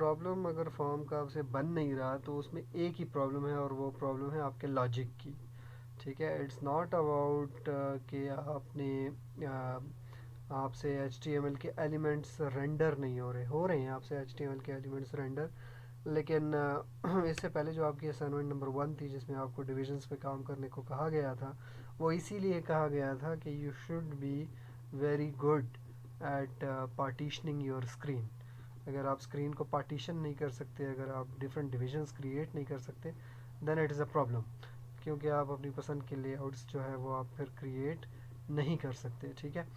Problem अगर form का आपसे बन नहीं रहा तो उसमें एक ही प्रॉब्लम है, और वो प्रॉब्लम है आपके लॉजिक की। ठीक है, इट्स नॉट अबाउट कि आपसे HTML के एलिमेंट्स रेंडर नहीं हो रहे हैं आपसे HTML के एलिमेंट्स रेंडर। लेकिन इससे पहले जो आपकी असाइनमेंट नंबर 1 थी जिसमें आपको डिविजन्स पे काम करने को कहा गया था, वो इसीलिए कहा गया था कि you should be very good at partitioning your screen. अगर आप स्क्रीन को पार्टीशन नहीं कर सकते, अगर आप डिफरेंट डिविजन्स क्रिएट नहीं कर सकते, then it is a problem, क्योंकि आप अपनी पसंद के लेआउट्स जो है वो आप फिर क्रिएट नहीं कर सकते। ठीक है,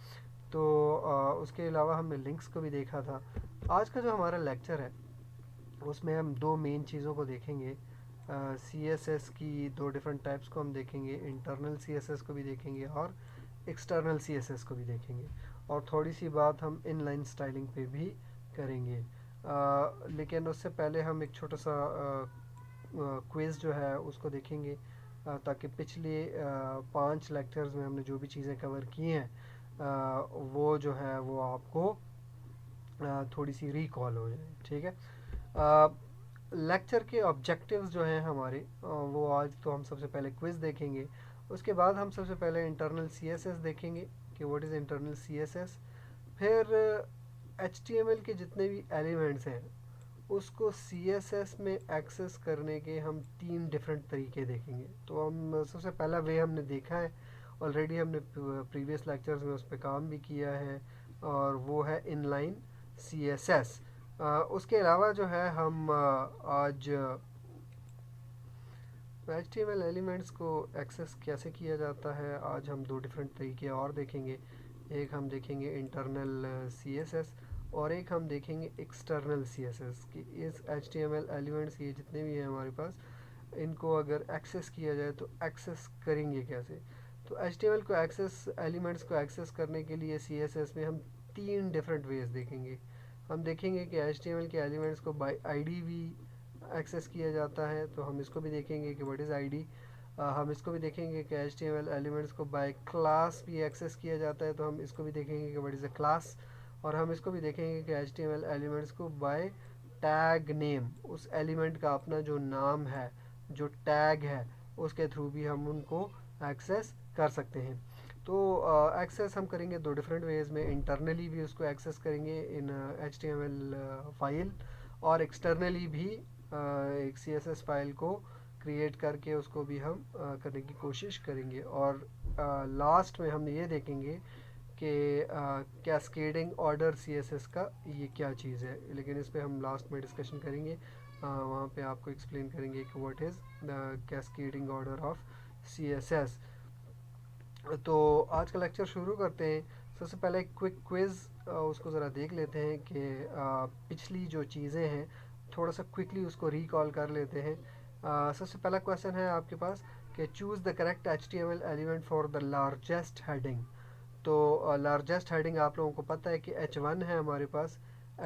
तो उसके अलावा हमने लिंक्स को भी देखा था। आज का जो हमारा लेक्चर है उसमें हम दो मेन चीज़ों को देखेंगे। CSS की दो डिफरेंट टाइप्स को हम देखेंगे, इंटरनल CSS को भी देखेंगे और एक्सटर्नल CSS को भी देखेंगे, और थोड़ी सी बात हम इनलाइन स्टाइलिंग पे भी करेंगे। लेकिन उससे पहले हम एक छोटा सा क्विज़ जो है उसको देखेंगे, ताकि पिछले 5 लेक्चर्स में हमने जो भी चीज़ें कवर की हैं वो जो है वो आपको थोड़ी सी रिकॉल हो जाए। ठीक है, लेक्चर के ऑब्जेक्टिव्स जो हैं हमारे, वो आज तो हम सबसे पहले क्विज़ देखेंगे। उसके बाद हम सबसे पहले इंटरनल CSS देखेंगे कि व्हाट इज़ इंटरनल CSS। फिर HTML के जितने भी एलिमेंट्स हैं उसको CSS में एक्सेस करने के हम 3 डिफरेंट तरीके देखेंगे। तो हम सबसे पहला वे हमने देखा है ऑलरेडी, हमने प्रीवियस लेक्चर्स में उस पर काम भी किया है, और वो है इनलाइन CSS। उसके अलावा जो है हम आज HTML एलिमेंट्स को एक्सेस कैसे किया जाता है, आज हम दो डिफरेंट तरीके और देखेंगे। एक हम देखेंगे इंटरनल CSS, और एक हम देखेंगे एक्सटर्नल CSS कि इस HTML एलिमेंट्स ये जितने भी हैं हमारे पास, इनको अगर एक्सेस किया जाए तो एक्सेस करेंगे कैसे। तो HTML को एक्सेस एलिमेंट्स को एक्सेस करने के लिए CSS में हम 3 डिफरेंट वेज देखेंगे। हम देखेंगे कि HTML के एलिमेंट्स को बाय ID भी एक्सेस किया जाता है, तो हम इसको भी देखेंगे कि व्हाट इज़ ID। हम इसको भी देखेंगे कि HTML एलिमेंट्स को बाय क्लास भी एक्सेस किया जाता है, तो हम इसको भी देखेंगे कि व्हाट इज़ अ क्लास। और हम इसको भी देखेंगे कि HTML एलिमेंट्स को बाय टैग नेम, उस एलिमेंट का अपना जो नाम है, जो टैग है, उसके थ्रू भी हम उनको एक्सेस कर सकते हैं। तो एक्सेस हम करेंगे दो डिफरेंट वेज में, इंटरनली भी उसको एक्सेस करेंगे इन HTML फाइल, और एक्सटर्नली भी एक CSS फाइल को क्रिएट करके उसको भी हम करने की कोशिश करेंगे। और लास्ट में हम ये देखेंगे कि कैस्केडिंग ऑर्डर CSS का ये क्या चीज़ है, लेकिन इस पे हम लास्ट में डिस्कशन करेंगे। वहाँ पे आपको एक्सप्लेन करेंगे कि what is the cascading order of CSS। तो आज का लेक्चर शुरू करते हैं। सबसे पहले एक क्विक क्विज़ उसको ज़रा देख लेते हैं कि पिछली जो चीज़ें हैं थोड़ा सा क्विकली उसको रिकॉल कर लेते हैं। सबसे पहला क्वेश्चन है आपके पास कि choose the correct HTML element for the largest heading. तो लार्जेस्ट हेडिंग आप लोगों को पता है कि H1 है हमारे पास,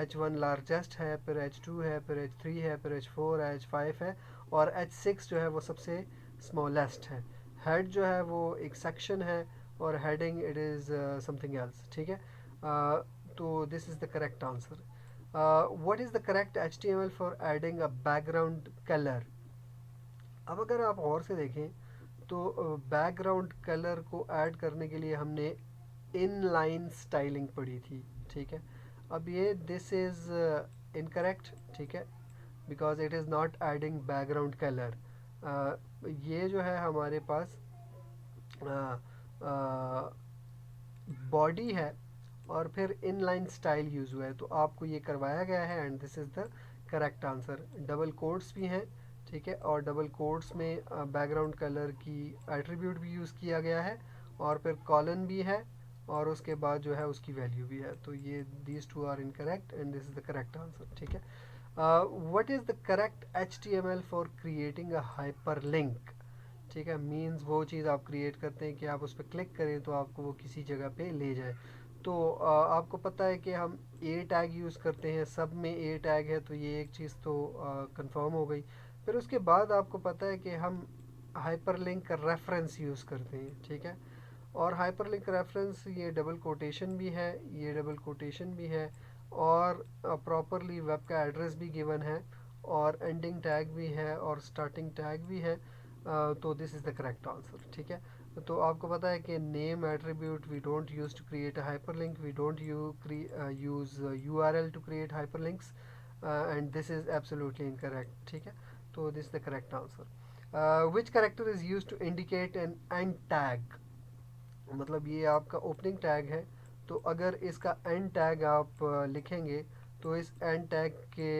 H1 लार्जेस्ट है, फिर H2 है, फिर H3 है, फिर H4 है, H5 है, और H6 जो है वो सबसे स्मॉलेस्ट है। हेड जो है वो एक सेक्शन है, और heading it is something else. ठीक है, तो this is the correct answer. What is the correct HTML for adding a background colour. अब अगर आप और से देखें तो बैकग्राउंड कलर को ऐड करने के लिए हमने इनलाइन स्टाइलिंग पढ़ी थी। ठीक है, अब ये दिस इज़ इनकरेक्ट। ठीक है, because it is not adding background colour. ये जो है हमारे पास बॉडी है, और फिर इनलाइन स्टाइल यूज़ हुआ है, तो आपको ये करवाया गया है, and this is the correct answer. Double quotes भी हैं। ठीक है, और डबल कोट्स में बैकग्राउंड कलर की एट्रीब्यूट भी यूज़ किया गया है, और फिर कॉलन भी है, और उसके बाद जो है उसकी वैल्यू भी है। तो ये these two are incorrect and this is the correct answer. ठीक है, what is the correct HTML for creating a hyperlink. ठीक है, मीन्स वो चीज़ आप क्रिएट करते हैं कि आप उस पर क्लिक करें तो आपको वो किसी जगह पे ले जाए। तो आपको पता है कि हम ए टैग यूज़ करते हैं, सब में ए टैग है, तो ये एक चीज़ तो कंफर्म हो गई। फिर उसके बाद आपको पता है कि हम हाइपरलिंक रेफरेंस यूज़ करते हैं। ठीक है, और हाइपरलिंक रेफरेंस ये डबल कोटेशन भी है, ये डबल कोटेशन भी है, और प्रॉपरली वेब का एड्रेस भी गिवन है और एंडिंग टैग भी है और स्टार्टिंग टैग भी है, तो this is the correct answer. ठीक है, तो आपको पता है कि name attribute we don't use to create a hyperlink, we don't use URL to create hyperlinks, and this is absolutely incorrect. ठीक है, तो this the correct answer. Which character is use to indicate an end tag, मतलब ये आपका opening tag है, तो अगर इसका एंड टैग आप लिखेंगे तो इस एंड टैग के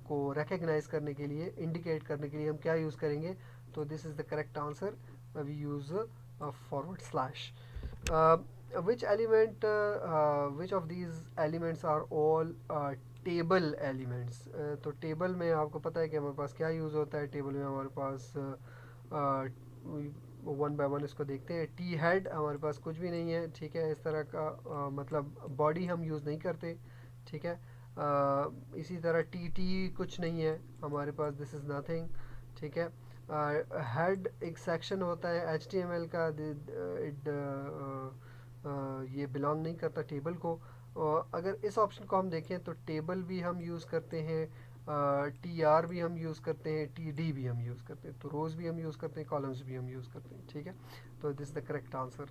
को रिकग्नाइज करने के लिए, इंडिकेट करने के लिए हम क्या यूज़ करेंगे, तो this is the correct answer, we use forward slash. which element which of these elements are all table elements, तो टेबल में आपको पता है कि हमारे पास क्या यूज़ होता है, टेबल में हमारे पास वन बाय वन इसको देखते हैं। टी हेड हमारे पास कुछ भी नहीं है, ठीक है, इस तरह का मतलब बॉडी हम यूज़ नहीं करते। ठीक है, इसी तरह टी टी कुछ नहीं है हमारे पास, दिस इज़ नथिंग। ठीक है, हेड एक सेक्शन होता है एच टी एम एल का, इट ये बिलोंग नहीं करता टेबल को। अगर इस ऑप्शन को हम देखें तो टेबल भी हम यूज़ करते हैं, टी आर भी हम यूज़ करते हैं, टी डी भी हम यूज़ करते हैं, तो रोज़ भी हम यूज़ करते हैं, कॉलम्स भी हम यूज़ करते हैं। ठीक है, तो this the correct answer.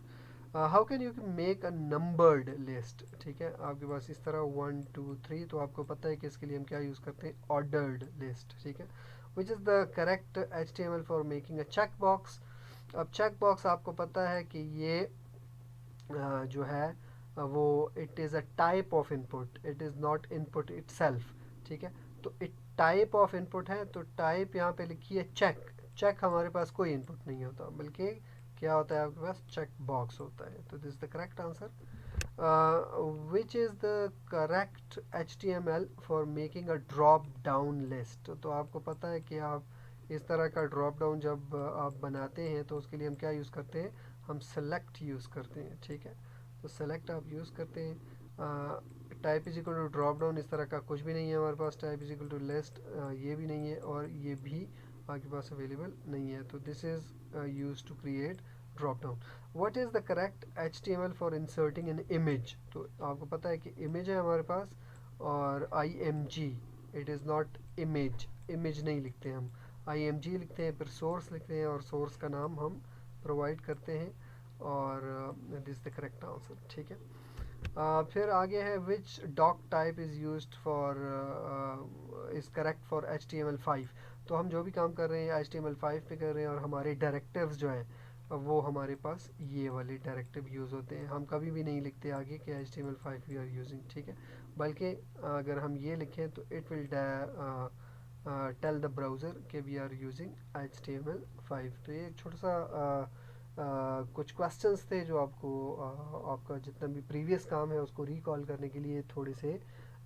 How can you make a numbered list, ठीक है, आपके पास इस तरह 1 2 3, तो आपको पता है कि इसके लिए हम क्या यूज़ करते हैं, ऑर्डर्ड लिस्ट। ठीक है, which is the correct H T M L for making a check box. अब चेक बॉक्स आपको पता है कि ये जो है वो it is a type of input, it is not input itself. ठीक है, तो इट टाइप ऑफ इनपुट है, तो टाइप यहाँ पे लिखी है चेक। चेक हमारे पास कोई इनपुट नहीं होता, बल्कि क्या होता है आपके पास, चेक बॉक्स होता है, तो this is the correct answer. Which is the correct H T M L for making a drop down list, तो आपको पता है कि आप इस तरह का ड्रॉप डाउन जब आप बनाते हैं तो उसके लिए हम क्या यूज़ करते हैं, हम सेलेक्ट यूज़ करते हैं। ठीक है, तो सेलेक्ट आप यूज़ करते हैं। Type is equal to drop down इस तरह का कुछ भी नहीं है हमारे पास, type is equal to list ये भी नहीं है, और ये भी आपके पास अवेलेबल नहीं है, तो this is use to create drop down. What is the correct H T M L for inserting an image, तो आपको पता है कि इमेज है हमारे पास, और I M G, it is not image, image नहीं लिखते हम, आई एम जी लिखते हैं, फिर सोर्स लिखते हैं और सोर्स का नाम हम प्रोवाइड करते हैं, और दिस द करेक्ट आंसर। ठीक है, फिर आगे है which doctype is used for is correct for H T M L 5, तो हम जो भी काम कर रहे हैं एच टी एम एल 5 पे कर रहे हैं, और हमारे डायरेक्टिव्स जो हैं वो हमारे पास ये वाले डायरेक्टिव यूज़ होते हैं, हम कभी भी नहीं लिखते आगे कि H T M L 5 we are using. ठीक है, बल्कि अगर हम ये लिखें तो it will tell the browser कि we are using H T M L 5। तो ये एक छोटा सा कुछ क्वेश्चंस थे जो आपको आपका जितना भी प्रीवियस काम है उसको रिकॉल करने के लिए थोड़े से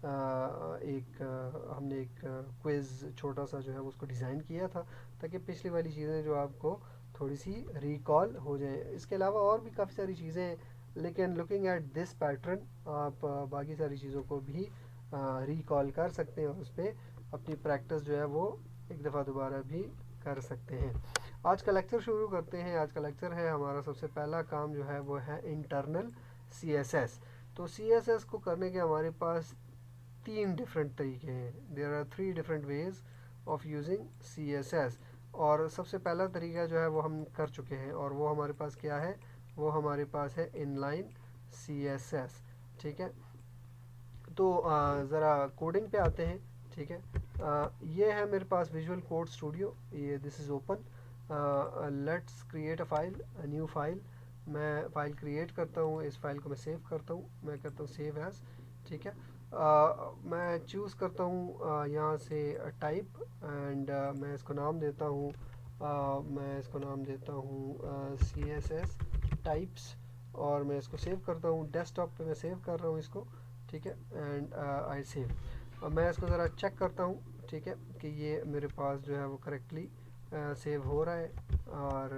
हमने एक क्विज़ छोटा सा जो है उसको डिज़ाइन किया था, ताकि पिछली वाली चीज़ें जो आपको थोड़ी सी रिकॉल हो जाए। इसके अलावा और भी काफ़ी सारी चीज़ें हैं, लेकिन लुकिंग एट दिस पैटर्न आप बाकी सारी चीज़ों को भी रिकॉल कर सकते हैं, और उस पर अपनी प्रैक्टिस जो है वो एक दफ़ा दोबारा भी कर सकते हैं। आज का लेक्चर शुरू करते हैं। आज का लेक्चर है हमारा, सबसे पहला काम जो है वो है इंटरनल सीएसएस। तो सीएसएस को करने के हमारे पास तीन डिफरेंट तरीके हैं, there are 3 different ways of using CSS, और सबसे पहला तरीका जो है वो हम कर चुके हैं, और वो हमारे पास क्या है, वो हमारे पास है इनलाइन सीएसएस। ठीक है, तो ज़रा कोडिंग पे आते हैं। ठीक है, ये है मेरे पास विजुअल कोड स्टूडियो, ये this is open. Let's create a file, a new file. मैं फ़ाइल क्रिएट करता हूँ, इस फाइल को मैं सेव करता हूँ, मैं करता हूँ सेव एज़। ठीक है, मैं चूज़ करता हूँ यहाँ से टाइप, एंड मैं इसको नाम देता हूँ, मैं इसको नाम देता हूँ सी एस एस टाइप्स, और मैं इसको सेव करता हूँ, डेस्कटॉप पे मैं सेव कर रहा हूँ इसको। ठीक है, एंड आई सेव। अब मैं इसको ज़रा चेक करता हूँ, ठीक है, कि ये मेरे पास जो है वो करेक्टली सेव हो रहा है और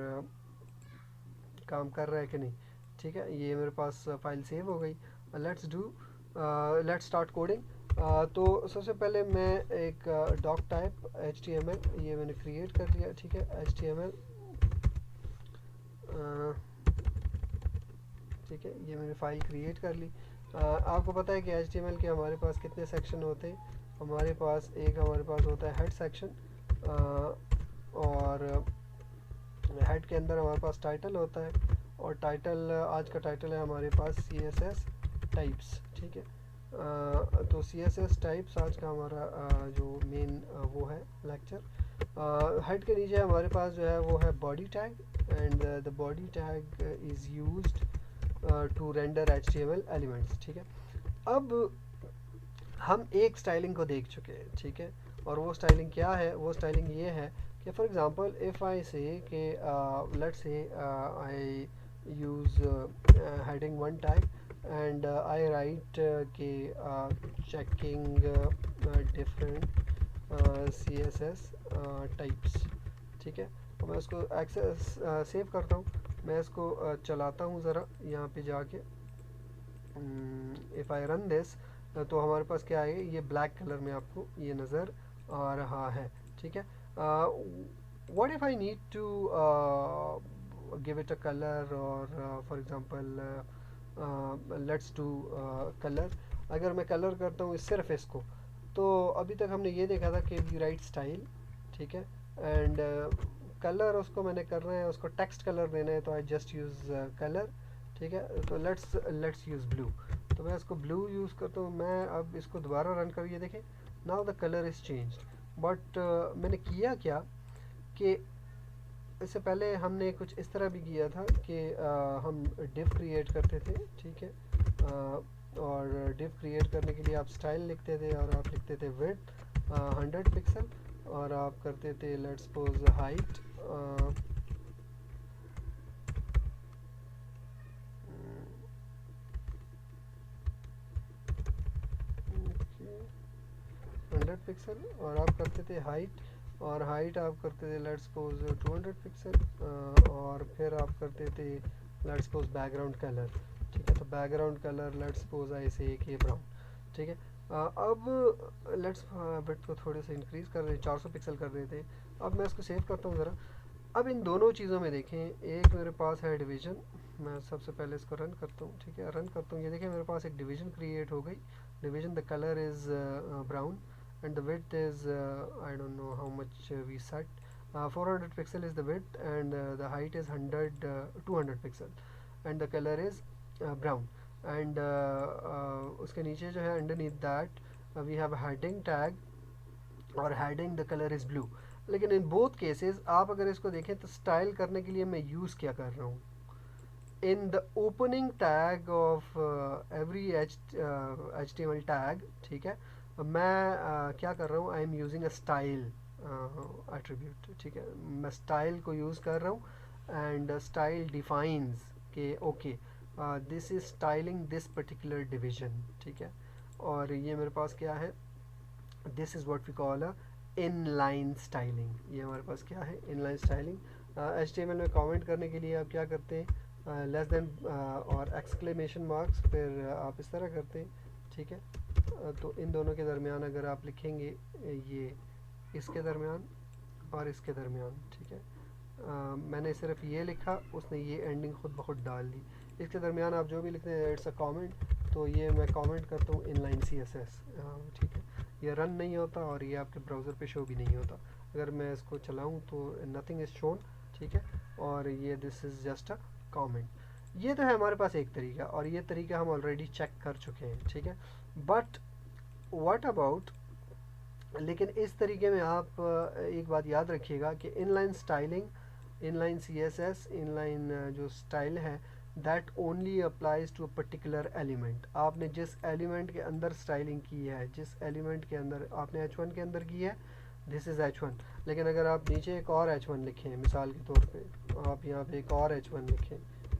काम कर रहा है कि नहीं। ठीक है, ये मेरे पास फाइल सेव हो गई। Let's start coding. तो सबसे पहले मैं एक doc type H T M L ये मैंने क्रिएट कर लिया। ठीक है, एच टी एम एल, ठीक है, ये मैंने फ़ाइल क्रिएट कर ली। आपको पता है कि HTML के हमारे पास कितने सेक्शन होते हैं? हमारे पास होता है हेड सेक्शन, और हेड के अंदर हमारे पास टाइटल होता है, और टाइटल, आज का टाइटल है हमारे पास CSS टाइप्स, ठीक है। तो CSS टाइप्स आज का हमारा जो मेन वो है लेक्चर। हेड के नीचे हमारे पास जो है वो है body tag, and the body tag is used to render HTML elements, ठीक है। अब हम एक स्टाइलिंग को देख चुके हैं, ठीक है, और वो स्टाइलिंग क्या है? वो स्टाइलिंग ये है कि फॉर एग्जांपल इफ़ आई से कि let's say I use heading one tag, and I right के चेकिंग डिफरेंट CSS टाइप्स, ठीक है। तो मैं उसको एक्सेस सेव करता हूँ, मैं इसको चलाता हूँ ज़रा यहाँ पे जाके। इफ़ आई रन दिस, तो हमारे पास क्या है, ये ब्लैक कलर में आपको ये नज़र आ रहा है, ठीक है। What if I need to give it a colour, और for example let's do colour. अगर मैं कलर करता हूँ सिर्फ इसको, तो अभी तक हमने ये देखा था कि वी राइट स्टाइल, ठीक है, एंड कलर उसको मैंने करना है, उसको टेक्स्ट कलर देना है, तो आई जस्ट यूज़ कलर, ठीक है। तो लेट्स यूज़ ब्लू, तो मैं इसको ब्लू यूज़ करता हूँ। मैं अब इसको दोबारा रन कर, ये देखें, now the colour is changed. But मैंने किया क्या कि इससे पहले हमने कुछ इस तरह भी किया था कि हम डिव क्रिएट करते थे, ठीक है। और डिव क्रिएट करने के लिए आप स्टाइल लिखते थे, और आप लिखते थे विड्थ 100 पिक्सल, और आप करते थे लेट्स सपोज हाइट 100 पिक्सल, और आप करते थे हाइट, और हाइट आप करते थे लेट्स सपोज 200 पिक्सल, और फिर आप करते थे लेट्स सपोज बैकग्राउंड कलर, ठीक है। तो बैकग्राउंड कलर लेट्स सपोज ऐसे कि ब्राउन, ठीक है। अब लेट्स बिट को थोड़े से इंक्रीज़ कर रहे, 400 पिक्सल कर रहे थे। अब मैं इसको सेव करता हूँ ज़रा। अब इन दोनों चीज़ों में देखें, एक मेरे पास है डिवीज़न, मैं सबसे पहले इसको रन करता हूँ, ठीक है। रन करता हूँ, ये देखें मेरे पास एक डिवीज़न क्रिएट हो गई। Division, the colour is brown, and the width is I don't know how much we set, 400 pixel is the width, and the height is 200 pixel, and the color is brown, and उसके नीचे जो है underneath that we have a heading tag, और heading the color is blue। लेकिन इन both cases आप अगर इसको देखें तो स्टाइल करने के लिए मैं यूज़ क्या कर रहा हूँ, in the opening tag of every HTML tag, ठीक है, मैं क्या कर रहा हूँ, I am using a style attribute, ठीक है। मैं स्टाइल को यूज़ कर रहा हूँ, एंड स्टाइल डिफाइंस के okay this is styling this particular division, ठीक है। और ये मेरे पास क्या है, this is what we call a inline styling. ये हमारे पास क्या है, इनलाइन स्टाइलिंग। HTML में कमेंट करने के लिए आप क्या करते हैं, लेस देन और एक्सक्लेमेशन मार्क्स, फिर आप इस तरह करते हैं, ठीक है। तो इन दोनों के दरमियान अगर आप लिखेंगे ये इसके दरमियान और इसके दरमियान, ठीक है। मैंने सिर्फ ये लिखा, उसने ये एंडिंग खुद ब खुद डाल दी। इसके दरमियान आप जो भी लिखते हैं इट्स अ कमेंट, तो ये मैं कमेंट करता हूँ इनलाइन CSS, ठीक है। ये रन नहीं होता, और ये आपके ब्राउज़र पे शो भी नहीं होता। अगर मैं इसको चलाऊँ तो नथिंग इज़ शोन, ठीक है। और ये this is just a comment. ये तो है हमारे पास एक तरीका, और ये तरीका हम ऑलरेडी चेक कर चुके हैं, ठीक है। बट व्हाट अबाउट, लेकिन इस तरीके में आप एक बात याद रखिएगा कि inline styling, inline CSS, inline जो स्टाइल है, that only applies to a particular element. आपने जिस एलिमेंट के अंदर स्टाइलिंग की है, जिस एलिमेंट के अंदर आपने H1 के अंदर की है, दिस इज़ H1। लेकिन अगर आप नीचे एक और H1 लिखें, मिसाल के तौर पे आप यहाँ पे एक और H1 लिखें,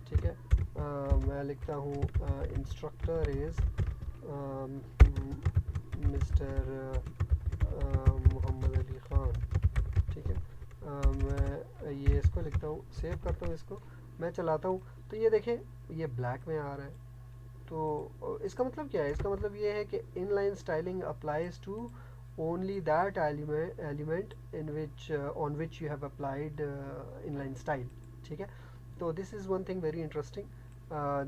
ठीक है। मैं लिखता हूँ instructor is mister Mohammad Ali Khan, ठीक है। मैं ये इसको लिखता हूँ, सेव करता हूँ इसको, मैं चलाता हूँ, तो ये देखें ये ब्लैक में आ रहा है। तो इसका मतलब क्या है, इसका मतलब ये है कि inline styling applies to only that element in which on which you have applied inline style, ठीक है। तो this is one thing very interesting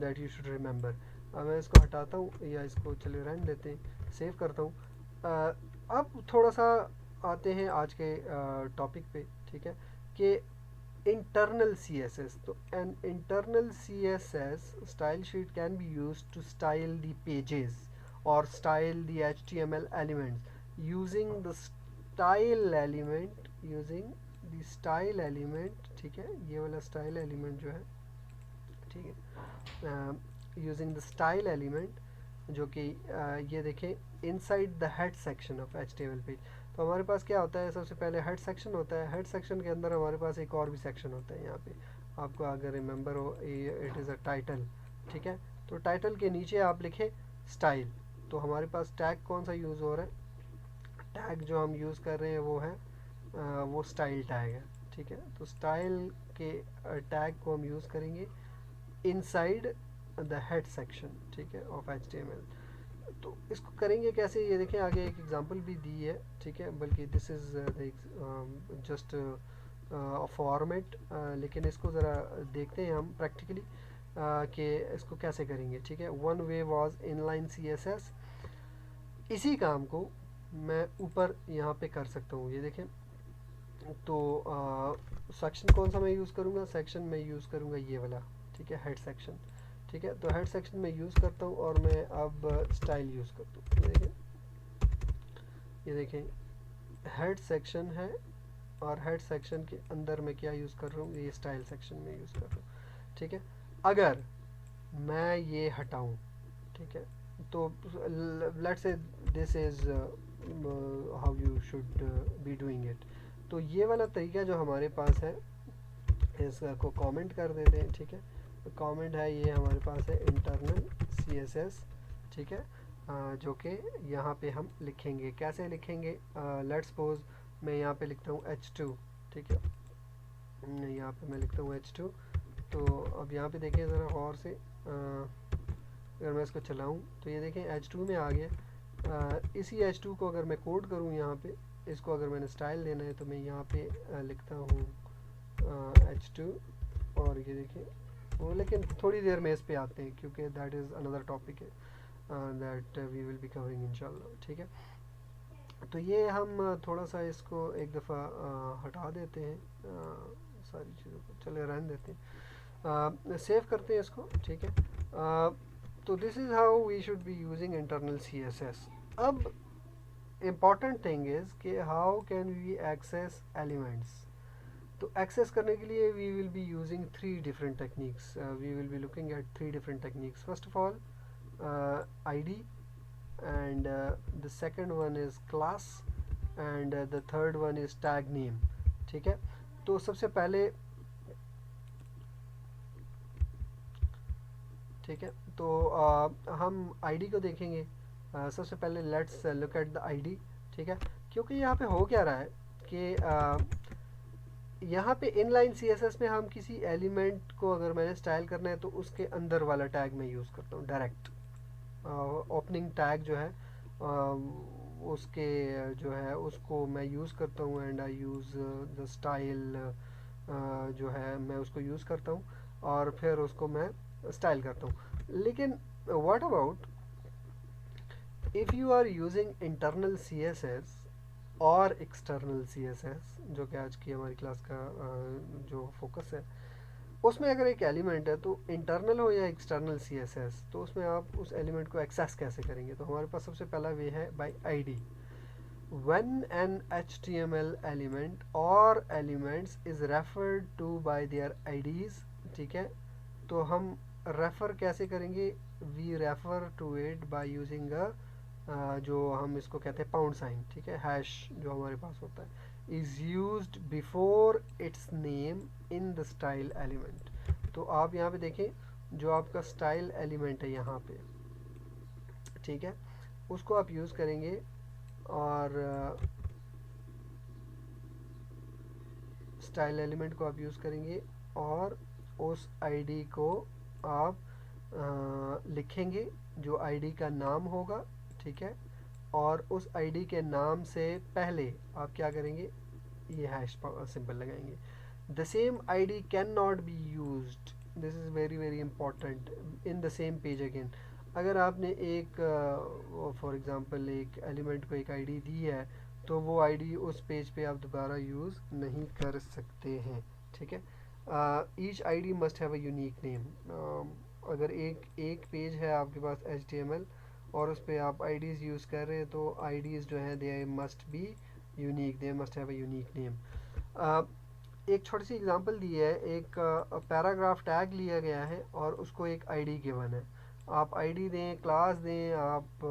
that you should remember मैं इसको हटाता हूँ या इसको चलिए रहने देते हैं, सेव करता हूँ। अब थोड़ा सा आते हैं आज के टॉपिक पे, ठीक है, कि internal CSS. So an internal CSS style sheet can be used to style the pages or style the HTML elements using the style element, using the style element, ठीक है, ये वाला style element जो है, ठीक है, यूजिंग द स्टाइल एलिमेंट, जो कि ये देखें inside the head section of HTML page. तो हमारे पास क्या होता है, सबसे पहले हेड सेक्शन होता है, हेड सेक्शन के अंदर हमारे पास एक और भी सेक्शन होता है यहाँ पे, आपको अगर रिमेंबर हो, इट इज़ अ टाइटल, ठीक है। तो टाइटल के नीचे आप लिखें स्टाइल, तो हमारे पास टैग कौन सा यूज़ हो रहा है, टैग जो हम यूज़ कर रहे हैं वो है वो स्टाइल टैग है, ठीक है। तो स्टाइल के टैग को हम यूज़ करेंगे इनसाइड द हेड सेक्शन, ठीक है, ऑफ HTML। तो इसको करेंगे कैसे, ये देखें आगे एक एग्जांपल भी दी है, ठीक है, बल्कि दिस इज़ जस्ट फॉर्मेट, लेकिन इसको ज़रा देखते हैं हम प्रैक्टिकली कि इसको कैसे करेंगे, ठीक है। One way was inline CSS, इसी काम को मैं ऊपर यहाँ पे कर सकता हूँ, ये देखें। तो सेक्शन कौन सा मैं यूज़ करूँगा, सेक्शन में यूज़ करूँगा ये वाला, ठीक है, हेड सेक्शन, ठीक है। तो हेड सेक्शन में यूज़ करता हूँ और मैं अब स्टाइल यूज़ करता हूँ, ये देखें हेड सेक्शन है, और हेड सेक्शन के अंदर मैं क्या यूज़ कर रहा हूँ, ये स्टाइल सेक्शन में यूज़ कर रहा हूँ, ठीक है। अगर मैं ये हटाऊँ, ठीक है, तो let's say this is how you should be doing it. तो ये वाला तरीका जो हमारे पास है, इसको कमेंट कर देते हैं, ठीक है। कमेंट है ये हमारे पास है इंटरनल CSS, ठीक है, जो कि यहाँ पे हम लिखेंगे, कैसे लिखेंगे, लेट्स सपोज मैं यहाँ पे लिखता हूँ H2, ठीक है, यहाँ पे मैं लिखता हूँ H2। तो अब यहाँ पे देखिए ज़रा गौर से, अगर मैं इसको चलाऊँ तो ये देखें H2 में आ गया। इसी H2 को अगर मैं कोड करूँ यहाँ पे, इसको अगर मैंने स्टाइल देना है तो मैं यहाँ पे लिखता हूँ H2, और ये देखें वो, लेकिन थोड़ी देर में इस पे आते हैं क्योंकि दैट इज़ अनदर टॉपिक है that we will be covering इंशाल्लाह, ठीक है। तो ये हम थोड़ा सा इसको एक दफ़ा हटा देते हैं, सारी चीज़ों को चले रहने देते हैं, सेव करते हैं इसको, ठीक है। तो this is how we should be using internal CSS। अब इम्पॉर्टेंट थिंग इज़ कि how can we access elements. तो एक्सेस करने के लिए we will be using 3 different techniques, we will be looking at 3 different techniques. First of all ID, and the second one is class, and the third one is tag name, ठीक है। तो सबसे पहले, ठीक है, तो हम ID को देखेंगे। सबसे पहले let's look at the ID, ठीक है, क्योंकि यहाँ पे हो क्या रहा है कि यहाँ पे इनलाइन CSS में हम किसी एलिमेंट को अगर मैंने स्टाइल करना है तो उसके अंदर वाला टैग मैं यूज़ करता हूँ डायरेक्ट, ओपनिंग टैग जो है उसके जो है उसको मैं यूज़ करता हूँ, and I use the style जो है मैं उसको यूज़ करता हूँ और फिर उसको मैं स्टाइल करता हूँ। लेकिन what about if you are using internal CSS और एक्सटर्नल CSS, जो कि आज की हमारी क्लास का जो फोकस है, उसमें अगर एक एलिमेंट है तो इंटरनल हो या एक्सटर्नल CSS, तो उसमें आप उस एलिमेंट को एक्सेस कैसे करेंगे। तो हमारे पास सबसे पहला वे है by ID। When an HTML element और elements is referred to by their IDs, ठीक है, तो हम रेफ़र कैसे करेंगे, we refer to it by using जो हम इसको कहते हैं पाउंड साइन, ठीक है, हैश जो हमारे पास होता है is used before it's name in the style element. तो आप यहाँ पे देखें जो आपका स्टाइल एलिमेंट है यहाँ पे, ठीक है, उसको आप यूज़ करेंगे, और स्टाइल एलिमेंट को आप यूज़ करेंगे और उस ID को आप लिखेंगे जो ID का नाम होगा, ठीक है, और उस ID के नाम से पहले आप क्या करेंगे, ये हैश सिंबल लगाएंगे। The same ID can not be used, this is very very important, in the same page again. अगर आपने एक फॉर एग्ज़ाम्पल एक एलिमेंट को एक आईडी दी है तो वो आईडी उस पेज पे आप दोबारा यूज़ नहीं कर सकते हैं, ठीक है। Each ID must have a unique name. अगर एक पेज है आपके पास HTML और उस पर आप आईडीज़ यूज़ कर रहे हैं तो आईडीज़ जो हैं they must be unique, they must have a unique name. एक छोटी सी एग्जांपल दी है, एक पैराग्राफ टैग लिया गया है और उसको एक आईडी गिवन है। आप आईडी दें, क्लास दें, आप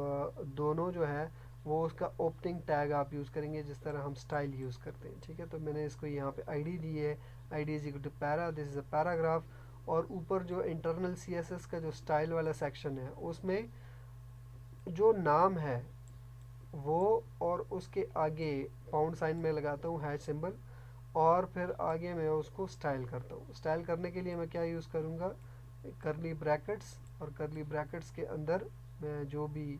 दोनों जो है वो उसका ओपनिंग टैग आप यूज़ करेंगे जिस तरह हम स्टाइल यूज़ करते हैं, ठीक है। तो मैंने इसको यहाँ पे आईडी दी है, ID is equal to para, this is a paragraph. और ऊपर जो इंटरनल CSS का जो स्टाइल वाला सेक्शन है उसमें जो नाम है वो और उसके आगे पाउंड साइन में लगाता हूँ हैश सिंबल, और फिर आगे मैं उसको स्टाइल करता हूँ। स्टाइल करने के लिए मैं क्या यूज़ करूँगा, करली ब्रैकेट्स, और करली ब्रैकेट्स के अंदर मैं जो भी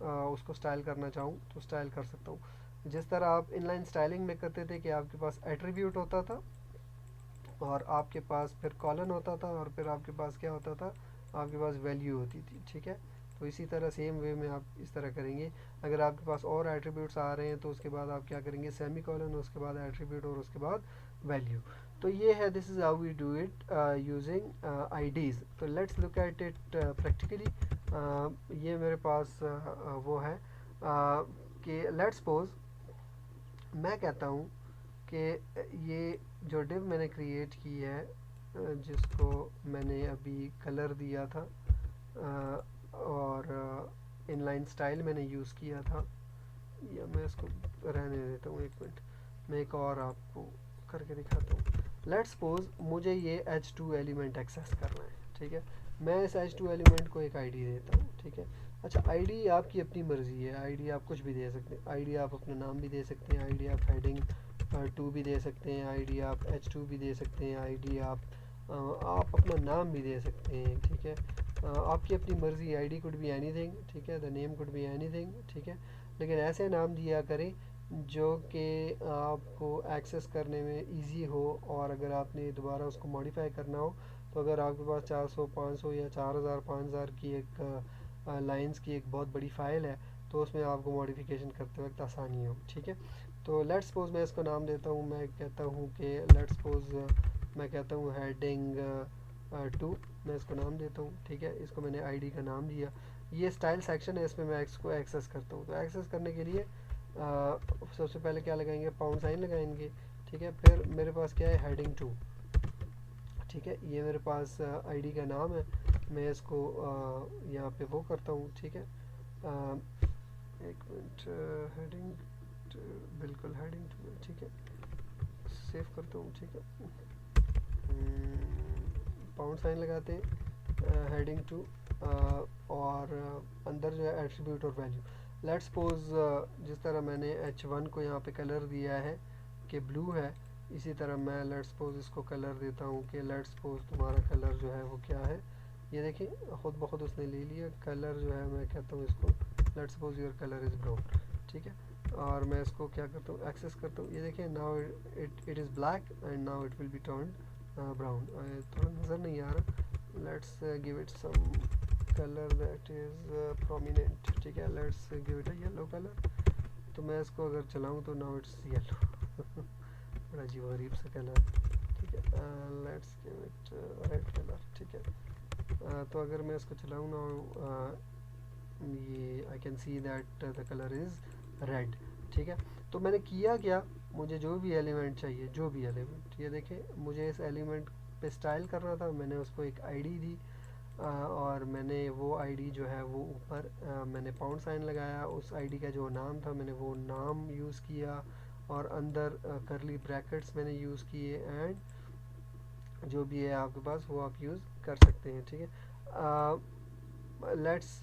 उसको स्टाइल करना चाहूँ तो स्टाइल कर सकता हूँ। जिस तरह आप इनलाइन स्टाइलिंग में करते थे कि आपके पास एट्रीब्यूट होता था और आपके पास फिर कॉलन होता था और फिर आपके पास क्या होता था, आपके पास वैल्यू होती थी, ठीक है। तो इसी तरह सेम वे में आप इस तरह करेंगे। अगर आपके पास और एट्रीब्यूट्स आ रहे हैं तो उसके बाद आप क्या करेंगे, सेमी कॉलन, उसके बाद एट्रीब्यूट और उसके बाद वैल्यू। तो ये है, this is how we do it using IDs. तो let's look at it practically. ये मेरे पास वो है कि लेट्स सपोज मैं कहता हूँ कि ये जो डिव मैंने क्रिएट की है जिसको मैंने अभी कलर दिया था और इनलाइन स्टाइल मैंने यूज़ किया था, या मैं इसको रहने देता हूँ, एक मिनट मैं एक और आपको करके दिखाता हूँ। लेट्स सपोज मुझे ये H2 एलिमेंट एक्सेस करना है, ठीक है। मैं इस H2 एलिमेंट को एक आईडी देता हूँ, ठीक है। अच्छा, आईडी आपकी अपनी मर्ज़ी है, आईडी आप कुछ भी दे सकते हैं, आईडी आप अपना नाम भी दे सकते हैं, आईडी आप हेडिंग 2 भी दे सकते हैं, आईडी आप H2 भी दे सकते हैं, आईडी आप अपना नाम भी दे सकते हैं, ठीक है। आपकी अपनी मर्ज़ी, आईडी कुड बी एनीथिंग, ठीक है, the name could be anything, ठीक है। लेकिन ऐसे नाम दिया करें जो कि आपको एक्सेस करने में इजी हो, और अगर आपने दोबारा उसको मॉडिफाई करना हो तो अगर आपके पास 400 500 या 4000 5000 की एक लाइंस की एक बहुत बड़ी फ़ाइल है तो उसमें आपको मॉडिफिकेशन करते वक्त आसानी हो, ठीक है। तो लेट्स सपोज मैं इसको नाम देता हूँ, मैं कहता हूँ कि लेट्स सपोज मैं कहता हूँ हेडिंग 2, मैं इसको नाम देता हूँ, ठीक है। इसको मैंने आईडी का नाम दिया। ये स्टाइल सेक्शन है, इसमें मैं इसको एक्सेस करता हूँ। तो एक्सेस करने के लिए सबसे पहले क्या लगाएंगे, पाउंड साइन लगाएंगे, ठीक है। फिर मेरे पास क्या है, हेडिंग 2, ठीक है। ये मेरे पास आईडी का नाम है, मैं इसको यहाँ पे वो करता हूँ, ठीक है। एक मिनट, हेडिंग बिल्कुल हेडिंग 2, ठीक है, सेव करता हूँ, ठीक है। पाउंड साइन लगाते हैं, हेडिंग 2, और अंदर जो है एट्रीब्यूट और वैल्यू। लेट्स सपोज जिस तरह मैंने H1 को यहाँ पे कलर दिया है कि ब्लू है, इसी तरह मैं लेट्स सपोज इसको कलर देता हूँ कि लेट्स सपोज तुम्हारा कलर जो है वो क्या है। ये देखिए खुद ब खुद उसने ले लिया कलर जो है, मैं कहता हूँ इसको let's suppose your colour is brown, ठीक है। और मैं इसको क्या करता हूँ, एक्सेस करता हूँ। ये देखिए now it is black and now it will be turned brown. थोड़ा नज़र नहीं आ रहा, let's give it some colour that is prominent, ठीक है। Let's give it a yellow colour. तो मैं इसको अगर चलाऊँ तो नाउ इट्स येलो बड़ा अजीब गरीब सा कलर, ठीक है। Let's give it red colour, ठीक है। तो अगर मैं इसको चलाऊँ ना, ये I can see that the colour is red, ठीक है। तो मैंने किया क्या, मुझे जो भी एलिमेंट चाहिए, जो भी एलिमेंट, ये देखें मुझे इस एलिमेंट पे स्टाइल करना था, मैंने उसको एक आईडी दी, और मैंने वो आईडी जो है वो ऊपर मैंने पाउंड साइन लगाया, उस आईडी का जो नाम था मैंने वो नाम यूज़ किया, और अंदर करली ब्रैकेट्स मैंने यूज़ किए, एंड जो भी है आपके पास वो आप यूज़ कर सकते हैं, ठीक है। लेट्स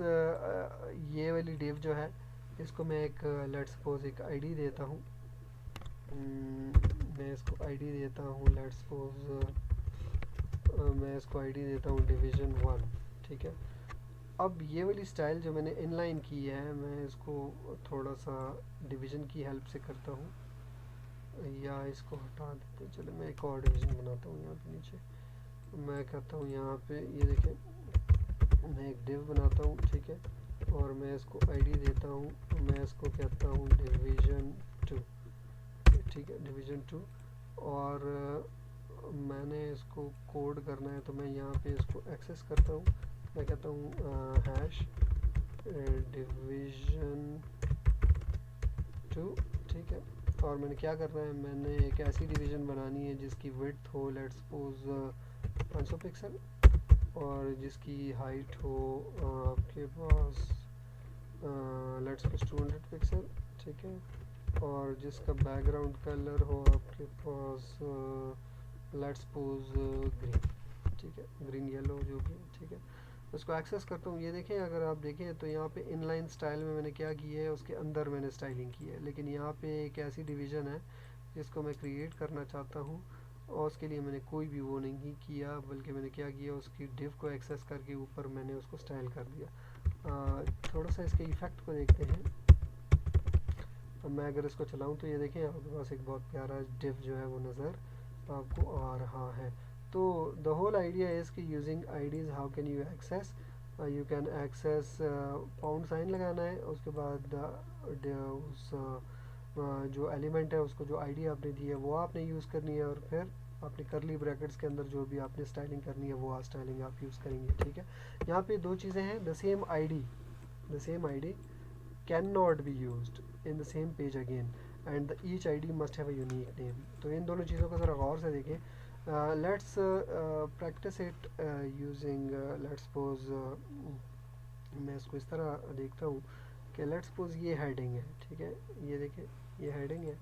ये वाली डिव जो है इसको मैं एक लेट्स सपोज एक आईडी देता हूँ। मैं इसको आईडी देता हूँ, लेट्स सपोज मैं इसको आईडी देता हूँ डिवीज़न 1, ठीक है। अब ये वाली स्टाइल जो मैंने इनलाइन की है, मैं इसको थोड़ा सा डिवीज़न की हेल्प से करता हूँ, या इसको हटा देते हैं। चलो मैं एक और डिवीज़न बनाता हूँ यहाँ पे नीचे। मैं कहता हूँ यहाँ पे, ये देखें मैं एक div बनाता हूँ, ठीक है, और मैं इसको ID देता हूँ, मैं इसको कहता हूँ division2, ठीक है, division2। और मैंने इसको कोड करना है तो मैं यहाँ पे इसको एक्सेस करता हूँ, मैं कहता हूँ हैश division2, ठीक है। और मैंने क्या करना है, मैंने एक ऐसी डिवीज़न बनानी है जिसकी विड्थ हो लेट्स सपोज 500 पिक्सल, और जिसकी हाइट हो आपके पास लेट्स सपोज 200 पिक्सल, ठीक है, और जिसका बैकग्राउंड कलर हो आपके पास लेट्स सपोज ग्रीन, ठीक है, ग्रीन येलो जो भी, ठीक है। उसको एक्सेस करता हूँ, ये देखें, अगर आप देखें तो यहाँ पे इनलाइन स्टाइल में मैंने क्या किया है, उसके अंदर मैंने स्टाइलिंग की है, लेकिन यहाँ पे एक ऐसी डिवीज़न है जिसको मैं क्रिएट करना चाहता हूँ, और उसके लिए मैंने कोई भी वो नहीं किया, बल्कि मैंने क्या किया, उसकी डिव को एक्सेस करके ऊपर मैंने उसको स्टाइल कर दिया। थोड़ा सा इसके इफ़ेक्ट को देखते हैं। अब मैं अगर इसको चलाऊँ तो ये देखें आपके पास एक बहुत प्यारा डिव जो है वो नज़र आपको आ रहा है। तो द होल आइडिया इज़ कि using IDs how can you access, you can access, pound sign लगाना है, उसके बाद उस जो एलिमेंट है उसको, जो आईडी आपने दी है वो आपने यूज़ करनी है, और फिर अपने करली ब्रैकेट्स के अंदर जो भी आपने स्टाइलिंग करनी है वो स्टाइलिंग आप यूज़ करेंगे, ठीक है। यहाँ पे दो चीज़ें हैं, the same ID can not be used in the same page again, and each ID must have a unique name. तो इन दोनों चीज़ों को ज़रा गौर से देखें। Let's practice it using, let's suppose मैं इसको इस तरह देखता हूँ कि लेट्स सपोज ये हेडिंग है, ठीक है, ये देखें ये हेडिंग है,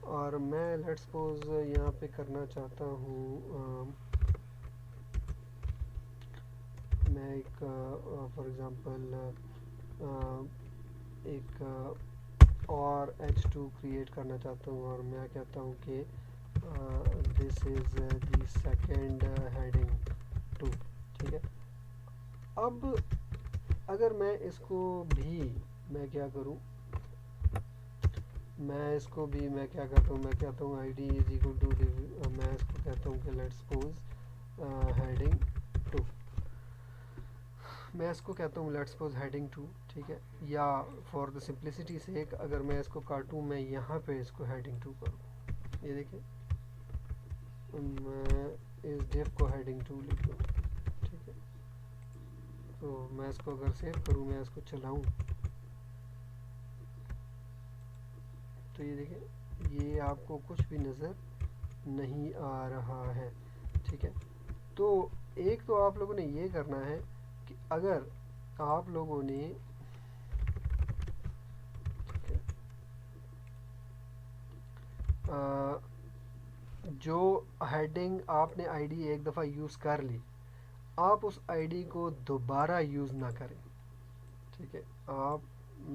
और मैं लेट्स सपोज यहाँ पे करना चाहता हूँ, मैं एक फॉर एग्ज़ाम्पल एक और H2 क्रिएट करना चाहता हूँ, और मैं कहता हूँ कि this is the second heading 2, ठीक है। अब अगर मैं इसको भी, मैं क्या करूँ, मैं क्या करता हूँ, मैं कहता हूँ I D is equal to, मैं इसको कहता हूँ कि लेट्स सपोज हेडिंग 2, मैं इसको कहता हूँ लेट्स सपोज हेडिंग 2, ठीक है। या फॉर द सिंप्लिसिटी से अगर मैं इसको काटूँ, मैं यहाँ पे इसको हेडिंग 2 करूँ, ये देखिए, मैं इस डिव को हेडिंग 2 लिख दूँ, ठीक है। तो मैं इसको अगर सेव करूँ, मैं इसको चलाऊँ, तो ये देखें ये आपको कुछ भी नज़र नहीं आ रहा है, ठीक है। तो एक तो आप लोगों ने ये करना है कि अगर आप लोगों ने, जो हेडिंग आपने आईडी एक दफ़ा यूज़ कर ली, आप उस आईडी को दोबारा यूज़ ना करें, ठीक है। आप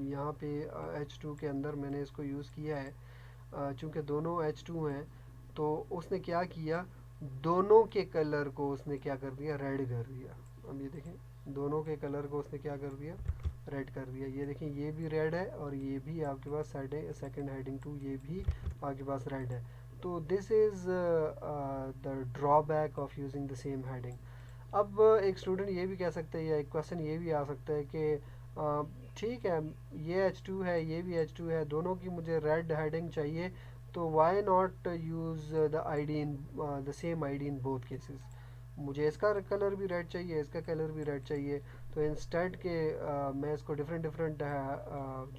यहाँ पे H2 के अंदर मैंने इसको यूज़ किया है, चूँकि दोनों H2 हैं, तो उसने क्या किया, दोनों के कलर को उसने क्या कर दिया, रेड कर दिया। अब ये देखें दोनों के कलर को उसने क्या कर दिया, रेड कर दिया। ये देखें ये भी रेड है, और ये भी आपके पास सेकेंड हेडिंग 2 ये भी आपके पास रेड है। तो this is the drawback of using the same heading. अब एक स्टूडेंट ये भी कह सकता है, या एक क्वेश्चन ये भी आ सकता है कि ठीक है ये H2 है, ये भी H2 है, दोनों की मुझे रेड हेडिंग चाहिए, तो why not use the ID in the same ID in both cases. मुझे इसका कलर भी रेड चाहिए, इसका कलर भी रेड चाहिए, तो इंस्टेड के मैं इसको डिफरेंट डिफरेंट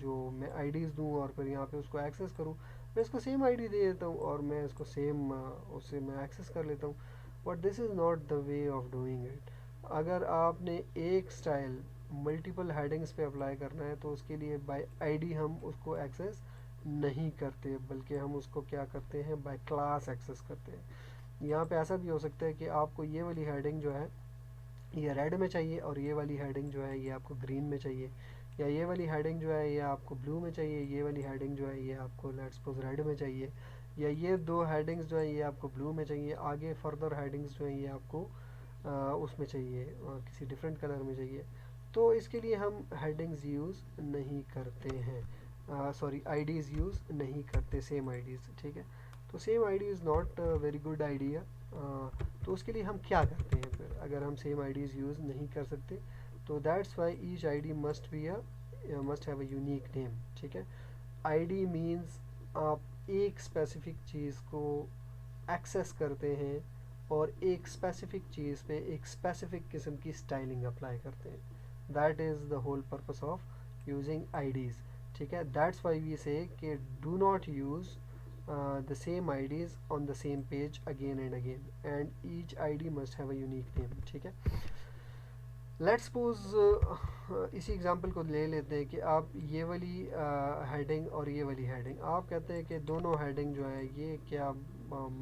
जो मैं आईडीज़ दूँ और फिर यहाँ पे उसको एक्सेस करूँ, मैं इसको सेम आईडी दे देता हूँ और मैं इसको सेम उससे मैं एक्सेस कर लेता हूँ। But this is not the way of doing it. अगर आपने एक स्टाइल मल्टीपल हेडिंग्स पे अप्लाई करना है, तो उसके लिए बाय आईडी हम उसको एक्सेस नहीं करते, बल्कि हम उसको क्या करते हैं, बाय क्लास एक्सेस करते हैं। यहाँ पे ऐसा भी हो सकता है कि आपको ये वाली हेडिंग जो है ये रेड में चाहिए, और ये वाली हेडिंग जो है ये आपको ग्रीन में चाहिए, या ये वाली हेडिंग जो है ये आपको ब्लू में चाहिए, ये वाली हेडिंग जो है ये आपको लेट्स सपोज रेड में चाहिए, या ये दो हेडिंग्स जो है ये आपको ब्लू में चाहिए, आगे फर्दर हेडिंग्स जो है ये आपको उसमें चाहिए, किसी डिफरेंट कलर में चाहिए। तो इसके लिए हम हेडिंग्स यूज़ नहीं करते हैं, सॉरी आईडीज़ यूज़ नहीं करते, सेम आईडीज़, ठीक है। तो same ID is not very good idea. तो उसके लिए हम क्या करते हैं फिर, अगर हम सेम आईडीज़ यूज़ नहीं कर सकते, तो that's why each ID must have a unique name, ठीक है। आईडी मींस आप एक स्पेसिफिक चीज़ को एक्सेस करते हैं और एक स्पेसिफिक चीज़ पे एक स्पेसिफिक किस्म की स्टाइलिंग अप्लाई करते हैं। That is the whole purpose of using IDs, ठीक है। दैट्स वाई वी से कि do not use the same IDs on the same page again and again, and each ID must have a unique name, ठीक है। Let's suppose इसी example को ले लेते हैं कि आप ये वाली हेडिंग और ये वाली हेडिंग, आप कहते हैं कि दोनों हेडिंग जो है ये क्या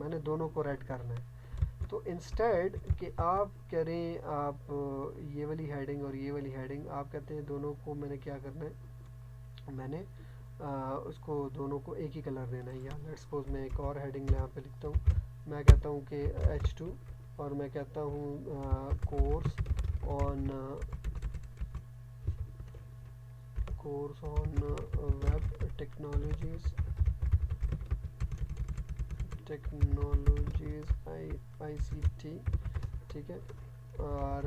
मैंने दोनों को रेड करना है। तो इंस्टेड कि आप करें आप ये वाली हेडिंग और ये वाली हेडिंग, आप कहते हैं दोनों को मैंने क्या करना है, मैंने उसको दोनों को एक ही कलर देना है। या लेट्स सपोज मैं एक और हेडिंग यहाँ पे लिखता हूँ, मैं कहता हूँ कि H2 और मैं कहता हूँ course on web technologies ICT, ठीक है। और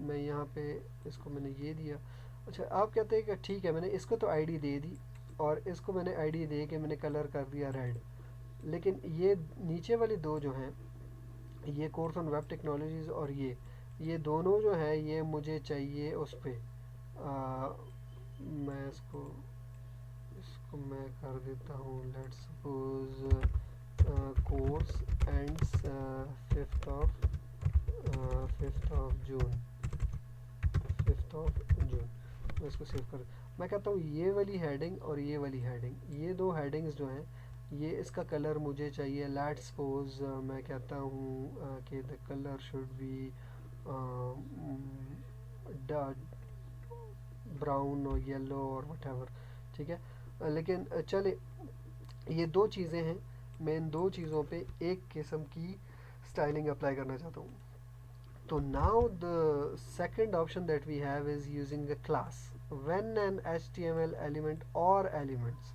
मैं यहाँ पे इसको मैंने ये दिया। अच्छा, आप कहते हैं कि ठीक है मैंने इसको तो आईडी दे दी और इसको मैंने आईडी दे के मैंने कलर कर दिया रेड, लेकिन ये नीचे वाली दो जो हैं, ये कोर्स ऑन वेब टेक्नोलॉजीज़ और ये दोनों जो हैं ये मुझे चाहिए उस पर मैं इसको मैं कर देता हूँ let's suppose course ends 5th of June मैं इसको सेव कर, मैं कहता हूँ ये वाली हेडिंग और ये वाली हेडिंग, ये दो हेडिंग्स जो हैं ये इसका कलर मुझे चाहिए। लेट्स सपोज मैं कहता हूँ कि the colour should be brown और येलो और वटेवर, ठीक है। लेकिन चले ये दो चीज़ें हैं, मैं इन दो चीज़ों पे एक किस्म की स्टाइलिंग अप्लाई करना चाहता हूँ। So now the second option that we have is using a class. When an HTML element or elements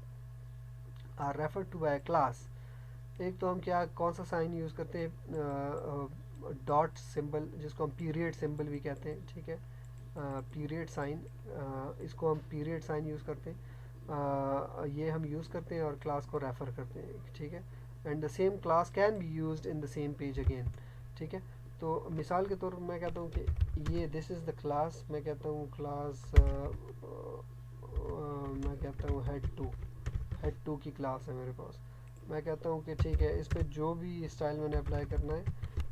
are referred to by a class, एक तो हम क्या कौन सा साइन यूज़ करते हैं, डॉट सिंबल जिसको हम पीरियड सिंबल भी कहते हैं, ठीक है। पीरियड साइन, इसको हम पीरियड साइन यूज़ करते हैं, ये हम यूज़ करते हैं और क्लास को रेफ़र करते हैं, ठीक है। And the same class can be used in the same page again, ठीक है। तो मिसाल के तौर पर मैं कहता हूँ कि ये दिस इज़ द क्लास, मैं कहता हूँ क्लास मैं कहता हूँ हेड टू की क्लास है मेरे पास। मैं कहता हूँ कि ठीक है इस पर जो भी स्टाइल मैंने अप्लाई करना है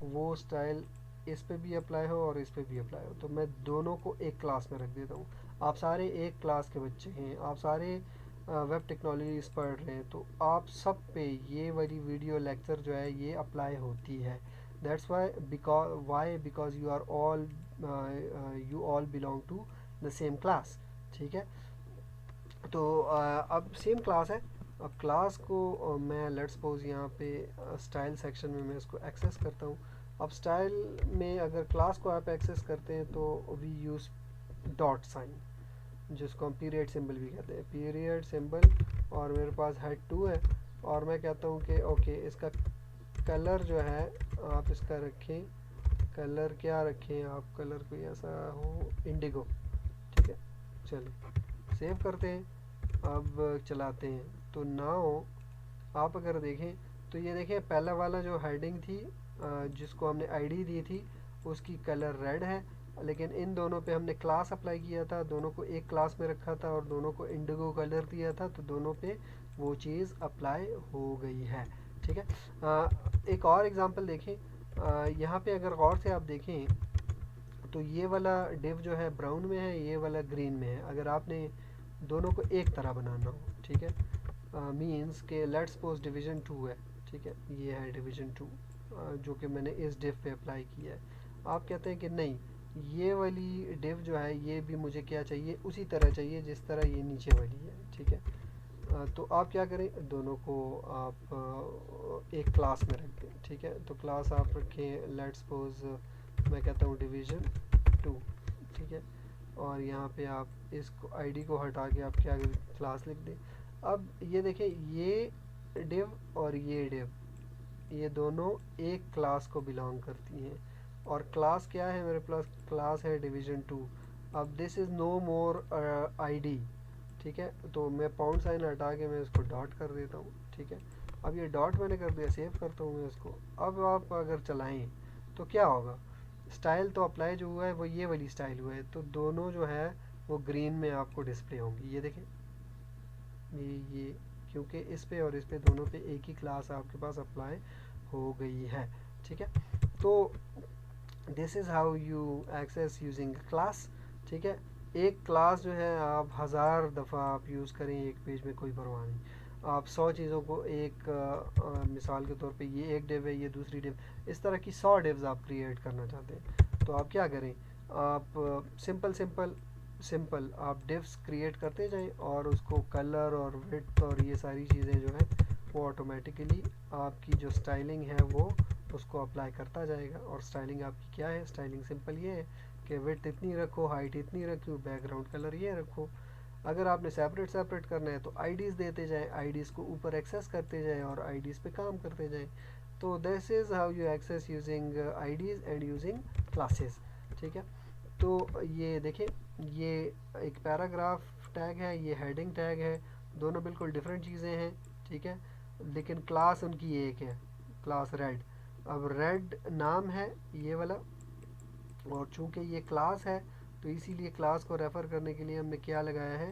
वो स्टाइल इस पे भी अप्लाई हो और इस पे भी अप्लाई हो, तो मैं दोनों को एक क्लास में रख देता हूँ। आप सारे एक क्लास के बच्चे हैं, आप सारे वेब टेक्नोलॉजीज़ पढ़ रहे हैं, तो आप सब पे ये वाली वीडियो लेक्चर जो है ये अप्लाई होती है। That's why because you all belong to the same class, ठीक है। तो अब सेम क्लास है, अब क्लास को मैं लेट्स सपोज यहाँ पे स्टाइल सेक्शन में मैं इसको एक्सेस करता हूँ। अब स्टाइल में अगर क्लास को आप एक्सेस करते हैं तो वी यूज़ डॉट साइन, जिसको हम पीरियड सिंबल भी कहते हैं, पीरियड सिंबल, और मेरे पास हेड 2 है और मैं कहता हूँ कि ओके इसका कलर जो है आप इसका रखें, कलर क्या रखें आप, कलर कोई ऐसा हो इंडिगो, ठीक है। चलिए सेव करते हैं, अब चलाते हैं। तो नाउ आप अगर देखें तो ये देखें पहला वाला जो हेडिंग थी जिसको हमने आईडी दी थी उसकी कलर रेड है, लेकिन इन दोनों पे हमने क्लास अप्लाई किया था, दोनों को एक क्लास में रखा था और दोनों को इंडिगो कलर दिया था, तो दोनों पे वो चीज़ अप्लाई हो गई है, ठीक है। एक और एग्जांपल देखें, यहाँ पे अगर गौर से आप देखें तो ये वाला डिव जो है ब्राउन में है, ये वाला ग्रीन में है। अगर आपने दोनों को एक तरह बनाना हो, ठीक है, मीन्स के लेट्स सपोज डिवीज़न 2 है, ठीक है, ये है डिवीज़न 2 जो कि मैंने इस डिव पे अप्लाई किया है। आप कहते हैं कि नहीं ये वाली डिव जो है ये भी मुझे क्या चाहिए, उसी तरह चाहिए जिस तरह ये नीचे वाली है, ठीक है। तो आप क्या करें, दोनों को आप एक क्लास में रख दें, ठीक है। तो क्लास आप रखें लेट्स सपोज मैं कहता हूँ डिवीज़न 2, ठीक है, और यहाँ पे आप इसको आईडी को हटा के आप क्या क्लास लिख दें। अब ये देखें ये डिव और ये डिव ये दोनों एक क्लास को बिलोंग करती हैं, और क्लास क्या है मेरे पास, क्लास है डिवीज़न 2। अब this is no more ID, ठीक है। तो मैं पाउंड साइन हटा के मैं इसको डॉट कर देता हूँ, ठीक है। अब ये डॉट मैंने कर दिया, सेव करता हूँ मैं इसको। अब आप अगर चलाएं तो क्या होगा, स्टाइल तो अप्लाई जो हुआ है वो ये वाली स्टाइल हुआ है, तो दोनों जो है वो ग्रीन में आपको डिस्प्ले होंगी। ये देखें, ये क्योंकि इस पे और इस पे दोनों पे एक ही क्लास आपके पास अप्लाई हो गई है, ठीक है। तो this is how you access using class, ठीक है। एक क्लास जो है आप 1000 दफ़ा आप यूज़ करें एक पेज में, कोई परवाह नहीं। आप 100 चीज़ों को एक मिसाल के तौर पे ये एक डिव है, ये दूसरी डिव, इस तरह की 100 डिव्स आप क्रिएट करना चाहते हैं, तो आप क्या करें, आप सिंपल सिंपल सिंपल आप डिव्स क्रिएट करते जाएं और उसको कलर और विड्थ और ये सारी चीज़ें जो हैं वो ऑटोमेटिकली आपकी जो स्टाइलिंग है वो उसको अप्लाई करता जाएगा। और स्टाइलिंग आपकी क्या है, स्टाइलिंग सिंपल ये है कि विड्थ इतनी रखो, हाइट इतनी रखो, बैकग्राउंड कलर ये रखो। अगर आपने सेपरेट सेपरेट करना है तो आईडीज़ देते जाएं, आईडीज़ को ऊपर एक्सेस करते जाएं और आईडीज़ पे काम करते जाएं। तो this is how you access using IDs and using classes, ठीक है। तो ये देखें, ये एक पैराग्राफ टैग है, ये हेडिंग टैग है, दोनों बिल्कुल डिफरेंट चीज़ें हैं, ठीक है। लेकिन क्लास उनकी एक है, क्लास रेड। अब रेड नाम है ये वाला, और चूंकि ये क्लास है तो इसीलिए क्लास को रेफ़र करने के लिए हमने क्या लगाया है,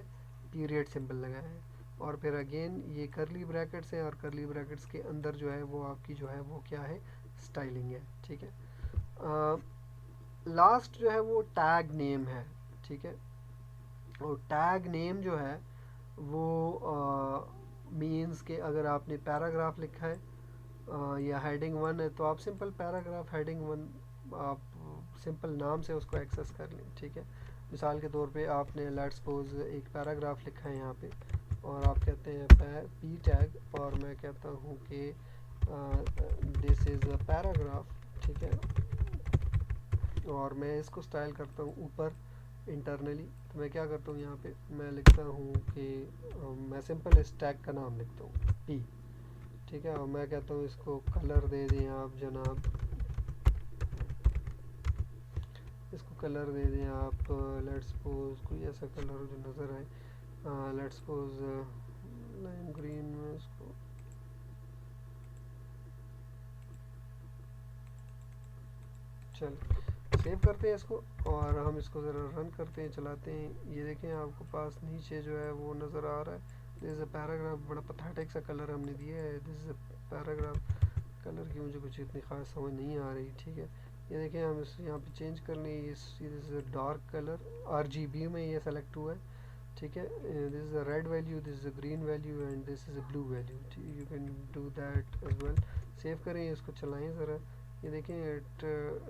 पीरियड सिंबल लगाया है। और फिर अगेन ये करली ब्रैकेट्स हैं, और करली ब्रैकेट्स के अंदर जो है वो आपकी जो है वो क्या है, स्टाइलिंग है, ठीक है। लास्ट जो है वो टैग नेम है, ठीक है। और टैग नेम जो है वो मीन्स के अगर आपने पैराग्राफ लिखा है या हेडिंग 1 है तो आप सिंपल पैराग्राफ हेडिंग 1 आप सिंपल नाम से उसको एक्सेस कर लें, ठीक है। मिसाल के तौर पे आपने लेट्स सपोज एक पैराग्राफ लिखा है यहाँ पे, और आप कहते हैं पी टैग, और मैं कहता हूँ कि दिस इज़ अ पैराग्राफ, ठीक है। और मैं इसको स्टाइल करता हूँ ऊपर इंटरनली, तो मैं क्या करता हूँ यहाँ पे मैं लिखता हूँ कि मैं सिंपल इस टैग का नाम लिखता हूँ पी, ठीक है। और मैं कहता हूँ इसको कलर दे दें आप जनाब, इसको कलर दे दें आप, लेट्स सपोज कोई ऐसा कलर जो नज़र आए, लेट्स सपोज लाइम ग्रीन में इसको, चल सेव करते हैं इसको और हम इसको ज़रा रन करते हैं, चलाते हैं। ये देखें आपको पास नीचे जो है वो नज़र आ रहा है, दिस इज़ अ पैराग्राफ, बड़ा पथेटिक सा कलर हमने दिया है, this is a paragraph. Colour की मुझे कुछ इतनी ख़ास समझ नहीं आ रही, ठीक है। ये देखें हम इस यहाँ पे चेंज कर लें, this is a dark colour, RGB में ये सेलेक्ट हुआ है, ठीक है। This is a red value, this is a green value and this is a blue value, you can do that as well. Save करें, इसको चलाएं ज़रा, ये देखें it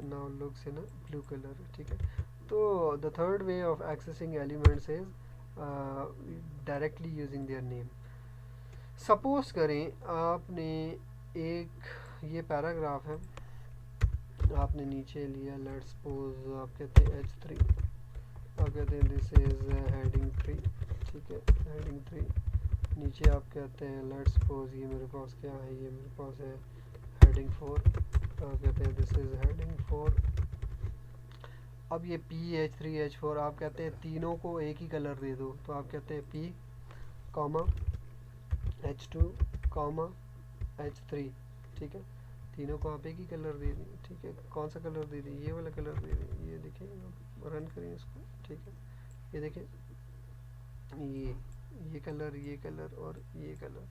now looks in blue colour, ठीक है। तो the third way of accessing elements is directly using their name. Suppose करें आपने एक ये पैराग्राफ है, आपने नीचे लिया, लेट्स सपोज आप कहते हैं H3, आप कहते हैं दिस इज़ हेडिंग 3, ठीक है, हेडिंग 3। नीचे आप कहते हैं लेट्स सपोज ये मेरे पास क्या है, ये मेरे पास है हेडिंग 4, आप कहते हैं दिस इज़ हेडिंग 4। अब ये P, H3, H4 आप कहते हैं तीनों को एक ही कलर दे दो, तो आप कहते हैं P, H2, H3, ठीक है। तीनों को आप एक ही कलर दे दें, ठीक है। कौन सा कलर दे दें, ये वाला कलर दे दें, ये देखें, रन करें इसको, ठीक है। ये देखें, ये कलर और ये कलर,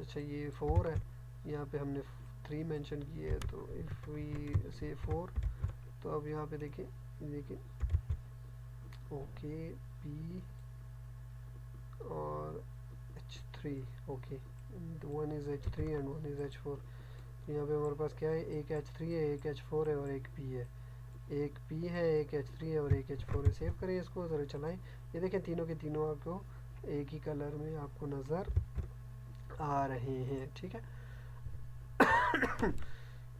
अच्छा ये 4 है, यहाँ पे हमने 3 मेंशन किए है, तो इफ़ वी से 4, तो अब यहाँ पे देखें, ओके P और H3, okay, one is H3 and one is H4। तो यहाँ पे हमारे पास क्या है, एक H3 है, एक H4 है और एक P है, एक P है, एक H3 है और एक H4 है। सेव करें इसको, ज़रा चलाएं, ये देखें तीनों के तीनों आपको एक ही कलर में आपको नज़र आ रहे हैं, ठीक है।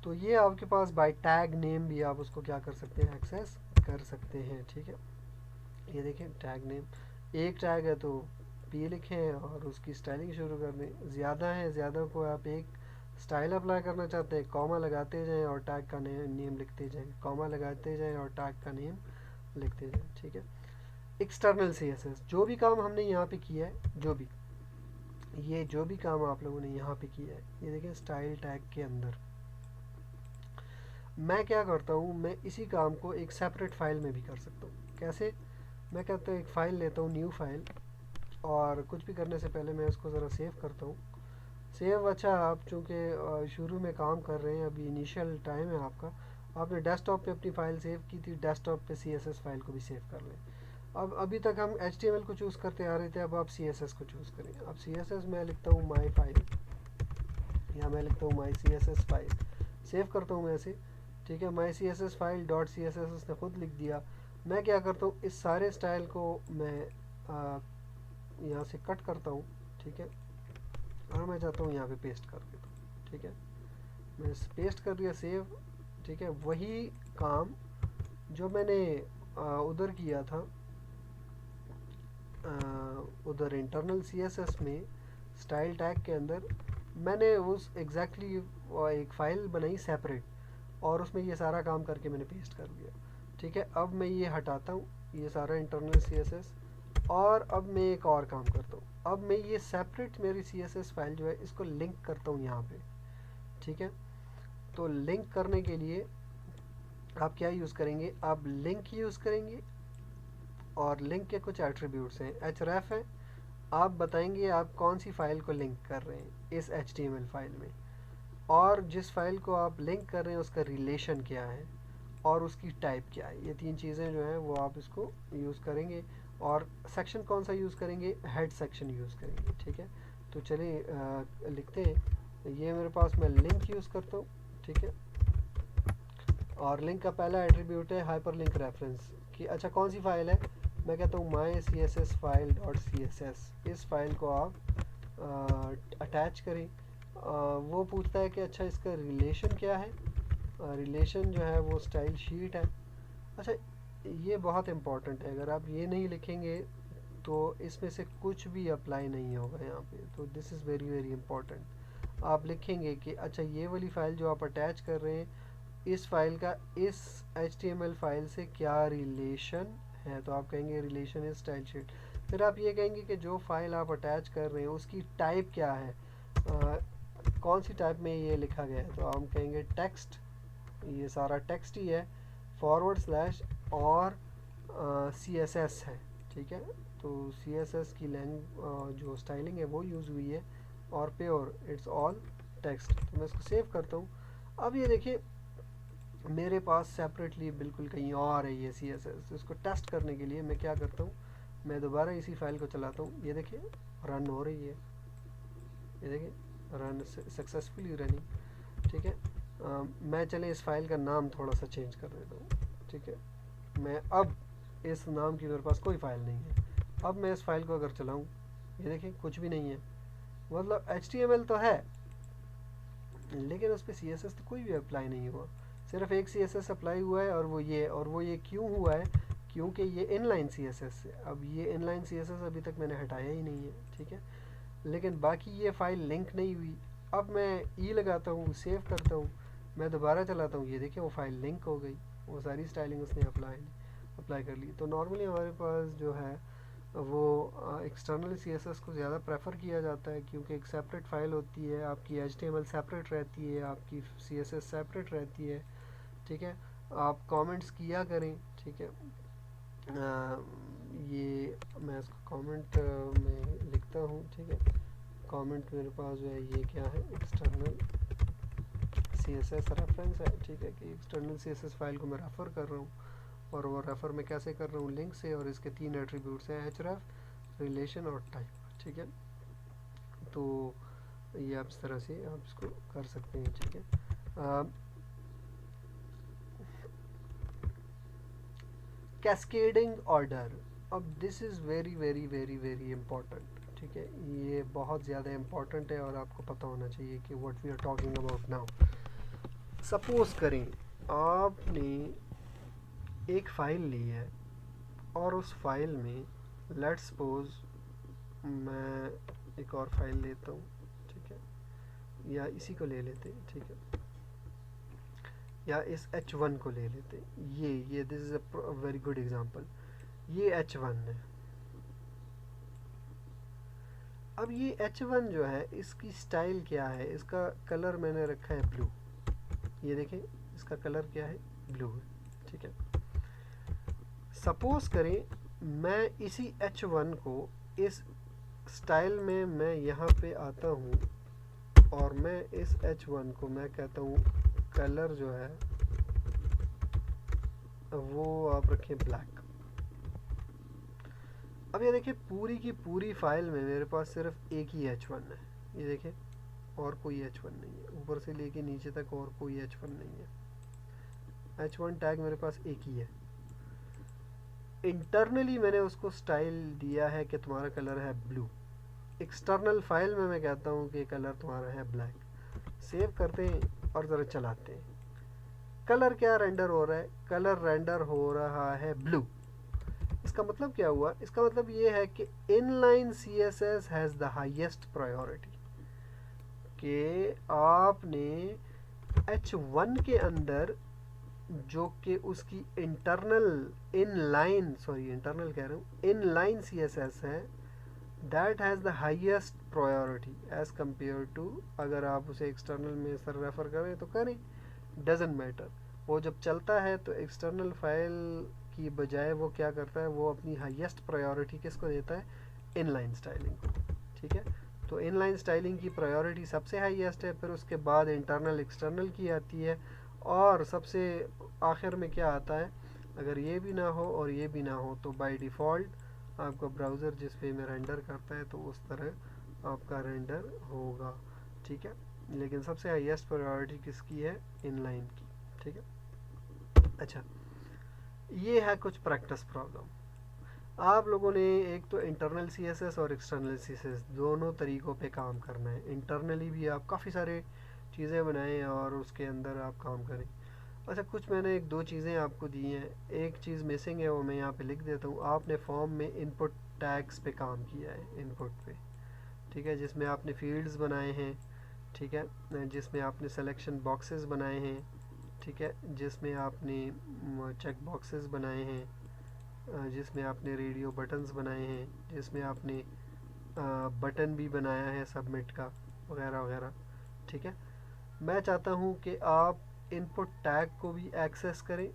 तो ये आपके पास बाय टैग नेम भी आप उसको क्या कर सकते हैं, एक्सेस कर सकते हैं, ठीक है। ये देखें टैग नेम, एक टैग है तो P लिखें और उसकी स्टाइलिंग शुरू कर दें। ज़्यादा है, ज़्यादा को आप एक स्टाइल अप्लाई करना चाहते हैं, कॉमा लगाते जाएं और टैग का नेम लिखते जाएं, कॉमा लगाते जाएं और टैग का नेम लिखते जाएं, ठीक है। एक्सटर्नल CSS, जो भी काम हमने यहाँ पे किया है, जो भी काम आप लोगों ने यहाँ पे किया है, ये देखें स्टाइल टैग के अंदर, मैं क्या करता हूँ, मैं इसी काम को एक सेपरेट फाइल में भी कर सकता हूँ। कैसे? मैं कहता हूँ एक फ़ाइल लेता हूँ, न्यू फाइल, और कुछ भी करने से पहले मैं इसको ज़रा सेव करता हूँ। सेव, अच्छा आप चूँकि शुरू में काम कर रहे हैं, अभी इनिशियल टाइम है आपका, आपने डेस्कटॉप पे अपनी फ़ाइल सेव की थी, डेस्कटॉप पे CSS फाइल को भी सेव कर लें। अब अभी तक हम HTML को चूज़ करते आ रहे थे, अब आप CSS को चूज़ करें। अब CSS मैं लिखता हूँ माई फाइल, या मैं लिखता हूँ माई CSS फाइल, सेव करता हूँ मैं ऐसे, ठीक है। माई CSS फाइल डॉट CSS उसने खुद लिख दिया। मैं क्या करता हूँ, इस सारे स्टाइल को मैं यहाँ से कट करता हूँ, ठीक है, और मैं चाहता हूँ यहाँ पे पेस्ट कर देता हूँ, ठीक है। मैं पेस्ट कर दिया, सेव, ठीक है। वही काम जो मैंने उधर किया था, उधर इंटरनल CSS में स्टाइल टैग के अंदर, मैंने उस एग्जैक्टली एक फ़ाइल बनाई सेपरेट, और उसमें ये सारा काम करके मैंने पेस्ट कर दिया, ठीक है। अब मैं ये हटाता हूँ, ये सारा इंटरनल CSS, और अब मैं एक और काम करता हूँ। अब मैं ये सेपरेट मेरी CSS फाइल जो है, इसको लिंक करता हूँ यहाँ पे, ठीक है। तो लिंक करने के लिए आप क्या यूज़ करेंगे, आप लिंक यूज़ करेंगे, और लिंक के कुछ एट्रीब्यूट्स हैं, href है। आप बताएंगे आप कौन सी फ़ाइल को लिंक कर रहे हैं इस HTML फाइल में, और जिस फाइल को आप लिंक कर रहे हैं उसका रिलेशन क्या है, और उसकी टाइप क्या है। ये तीन चीज़ें जो हैं वो आप इसको यूज़ करेंगे। और सेक्शन कौन सा यूज़ करेंगे, हेड सेक्शन यूज़ करेंगे, ठीक है। तो चलिए लिखते हैं, ये मेरे पास, मैं लिंक यूज़ करता हूँ, ठीक है। और लिंक का पहला एट्रीब्यूट है हाइपर लिंक रेफरेंस, कि अच्छा कौन सी फाइल है, मैं कहता हूँ माई CSS फाइल डॉट CSS, इस फाइल को आप अटैच करें। वो पूछता है कि अच्छा इसका रिलेशन क्या है, रिलेशन जो है वो स्टाइल शीट है। अच्छा, ये बहुत इम्पोर्टेंट है, अगर आप ये नहीं लिखेंगे तो इसमें से कुछ भी अप्लाई नहीं होगा यहाँ पे, तो this is very very important. आप लिखेंगे कि अच्छा ये वाली फ़ाइल जो आप अटैच कर रहे हैं, इस फाइल का इस HTML फाइल से क्या रिलेशन है, तो आप कहेंगे रिलेशन इज स्टाइल शीट। फिर आप ये कहेंगे कि जो फाइल आप अटैच कर रहे हैं उसकी टाइप क्या है, कौन सी टाइप में ये लिखा गया है, तो हम कहेंगे टेक्स्ट, ये सारा टेक्स्ट ही है, फॉरवर्ड स्लैश, और CSS है, ठीक है। तो CSS की जो स्टाइलिंग है वो यूज़ हुई है, और प्योर इट्स ऑल टेक्स्ट। तो मैं इसको सेव करता हूँ। अब ये देखिए मेरे पास सेपरेटली बिल्कुल कहीं और है ये CSS। तो इसको टेस्ट करने के लिए मैं क्या करता हूँ, मैं दोबारा इसी फाइल को चलाता हूँ, ये देखिए रन हो रही है, ये देखिए रन सक्सेसफुली रनिंग, ठीक है। मैं चले इस फाइल का नाम थोड़ा सा चेंज कर देता हूँ, ठीक है। मैं अब इस नाम की मेरे पास कोई फ़ाइल नहीं है। अब मैं इस फाइल को अगर चलाऊँ, ये देखिए कुछ भी नहीं है, मतलब HTML तो है लेकिन उस पर CSS तो कोई भी अप्लाई नहीं हुआ, सिर्फ एक CSS अप्लाई हुआ है, और वो ये क्यों हुआ है, क्योंकि ये इनलाइन CSS है। अब ये इनलाइन CSS अभी तक मैंने हटाया ही नहीं है, ठीक है। लेकिन बाकी ये फ़ाइल लिंक नहीं हुई। अब मैं लगाता हूँ, सेव करता हूँ, मैं दोबारा चलाता हूँ, ये देखिए वो फ़ाइल लिंक हो गई, वो सारी स्टाइलिंग उसने अप्लाई कर ली। तो नॉर्मली हमारे पास जो है वो एक्सटर्नल CSS को ज़्यादा प्रेफर किया जाता है, क्योंकि एक सेपरेट फ़ाइल होती है, आपकी HTML सेपरेट रहती है, आपकी CSS सेपरेट रहती है, ठीक है। आप कमेंट्स किया करें, ठीक है। ये मैं इसको कमेंट में लिखता हूँ, ठीक है। कमेंट मेरे पास जो है ये क्या है, एक्सटर्नल CSS रेफरेंस है, ठीक है, कि एक्सटर्नल CSS फाइल को मैं रेफ़र कर रहा हूँ, और वो रेफ़र मैं कैसे कर रहा हूँ, लिंक से, और इसके तीन एट्रीब्यूट्स हैं, href, रिलेशन और टाइप, ठीक है। तो ये आप इस तरह से आप इसको कर सकते हैं, ठीक है। कैस्केडिंग ऑर्डर, अब this is very very very very important, ठीक है। ये बहुत ज़्यादा इंपॉर्टेंट है और आपको पता होना चाहिए कि what we are talking about now. Suppose करें आपने एक फ़ाइल ली है, और उस फाइल में लेट्स सपोज मैं एक और फाइल लेता हूँ, ठीक है, या इसी को ले लेते हैं, ठीक है। या इस H1 को ले लेते हैं, ये this is a very good example. ये H1 है। अब ये H1 जो है इसकी स्टाइल क्या है, इसका कलर मैंने रखा है ब्लू। ये देखें, इसका कलर क्या है, ब्लू है। ठीक है, सपोज करें मैं इसी H1 को इस स्टाइल में मैं यहाँ पे आता हूँ और मैं इस H1 को मैं कहता हूँ कलर जो है वो आप रखें ब्लैक। अब ये देखिए पूरी की पूरी फाइल में मेरे पास सिर्फ एक ही H1 है। ये देखिए, और कोई H1 नहीं है, ऊपर से लेके नीचे तक और कोई H1 नहीं है। H1 टैग मेरे पास एक ही है। इंटरनली मैंने उसको स्टाइल दिया है कि तुम्हारा कलर है ब्लू। एक्सटर्नल फाइल में मैं कहता हूँ कि कलर तुम्हारा है ब्लैक। सेव करते हैं और ज़रा चलाते हैं। कलर क्या रेंडर हो रहा है, कलर रेंडर हो रहा है ब्लू। इसका मतलब क्या हुआ, इसका मतलब ये है कि inline CSS has the highest priority, कि आपने H1 के अंदर जो कि उसकी इंटरनल कह रहा हूँ, इनलाइन CSS है, that has the highest priority as compared to, अगर आप उसे एक्सटर्नल में सर रेफ़र करें तो करें, डजेंट मैटर। वो जब चलता है तो एक्सटर्नल फाइल की बजाय वो क्या करता है, वो अपनी हाईएस्ट प्रायोरिटी किसको देता है, इनलाइन स्टाइलिंग को। ठीक है, तो इनलाइन स्टाइलिंग की प्रायोरिटी सबसे हाईएस्ट है, फिर उसके बाद इंटरनल एक्सटर्नल की आती है, और सबसे आखिर में क्या आता है, अगर ये भी ना हो और ये भी ना हो तो बाय डिफ़ॉल्ट आपका ब्राउज़र जिस पे में रेंडर करता है तो उस तरह आपका रेंडर होगा। ठीक है, लेकिन सबसे हाईएस्ट प्रायोरिटी किसकी है, इनलाइन की। ठीक है, अच्छा, ये है कुछ प्रैक्टिस प्रॉब्लम। आप लोगों ने एक तो इंटरनल CSS और एक्सटर्नल CSS दोनों तरीक़ों पे काम करना है। इंटरनली भी आप काफ़ी सारे चीज़ें बनाएं और उसके अंदर आप काम करें। अच्छा, कुछ मैंने एक दो चीज़ें आपको दी हैं, एक चीज़ मिसिंग है, वो मैं यहाँ पे लिख देता हूँ। आपने फॉर्म में इनपुट टैग्स पे काम किया है, इनपुट पे। ठीक है, जिसमें आपने फील्ड्स बनाए हैं। ठीक है, जिसमें आपने सिलेक्शन बॉक्सेस बनाए हैं। ठीक है, जिसमें आपने चेक बॉक्सेस बनाए हैं, जिसमें आपने रेडियो बटन्स बनाए हैं, जिसमें आपने बटन भी बनाया है सबमिट का, वगैरह वगैरह। ठीक है, मैं चाहता हूँ कि आप इनपुट टैग को भी एक्सेस करें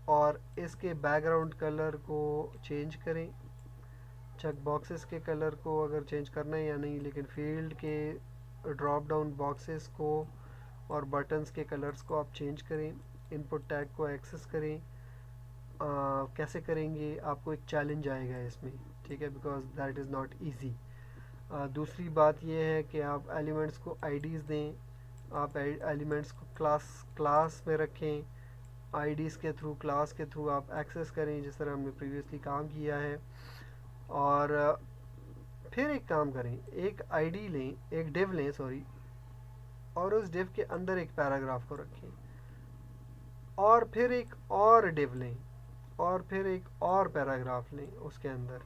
और इसके बैकग्राउंड कलर को चेंज करें। चेक बॉक्सेस के कलर को अगर चेंज करना है या नहीं, लेकिन फील्ड के ड्रॉप डाउन बॉक्सेस को और बटन्स के कलर्स को आप चेंज करें, इनपुट टैग को एक्सेस करें। कैसे करेंगे, आपको एक चैलेंज आएगा इसमें। ठीक है, because that is not easy. दूसरी बात यह है कि आप एलिमेंट्स को आईडीज़ दें, आप एलिमेंट्स को क्लास में रखें, आईडीज़ के थ्रू, क्लास के थ्रू आप एक्सेस करें, जिस तरह हमने प्रीवियसली काम किया है। और फिर एक काम करें, एक आईडी लें, एक डिव लें सॉरी, और उस डिव के अंदर एक पैराग्राफ को रखें, और फिर एक और डिव लें, और फिर एक और पैराग्राफ लें उसके अंदर।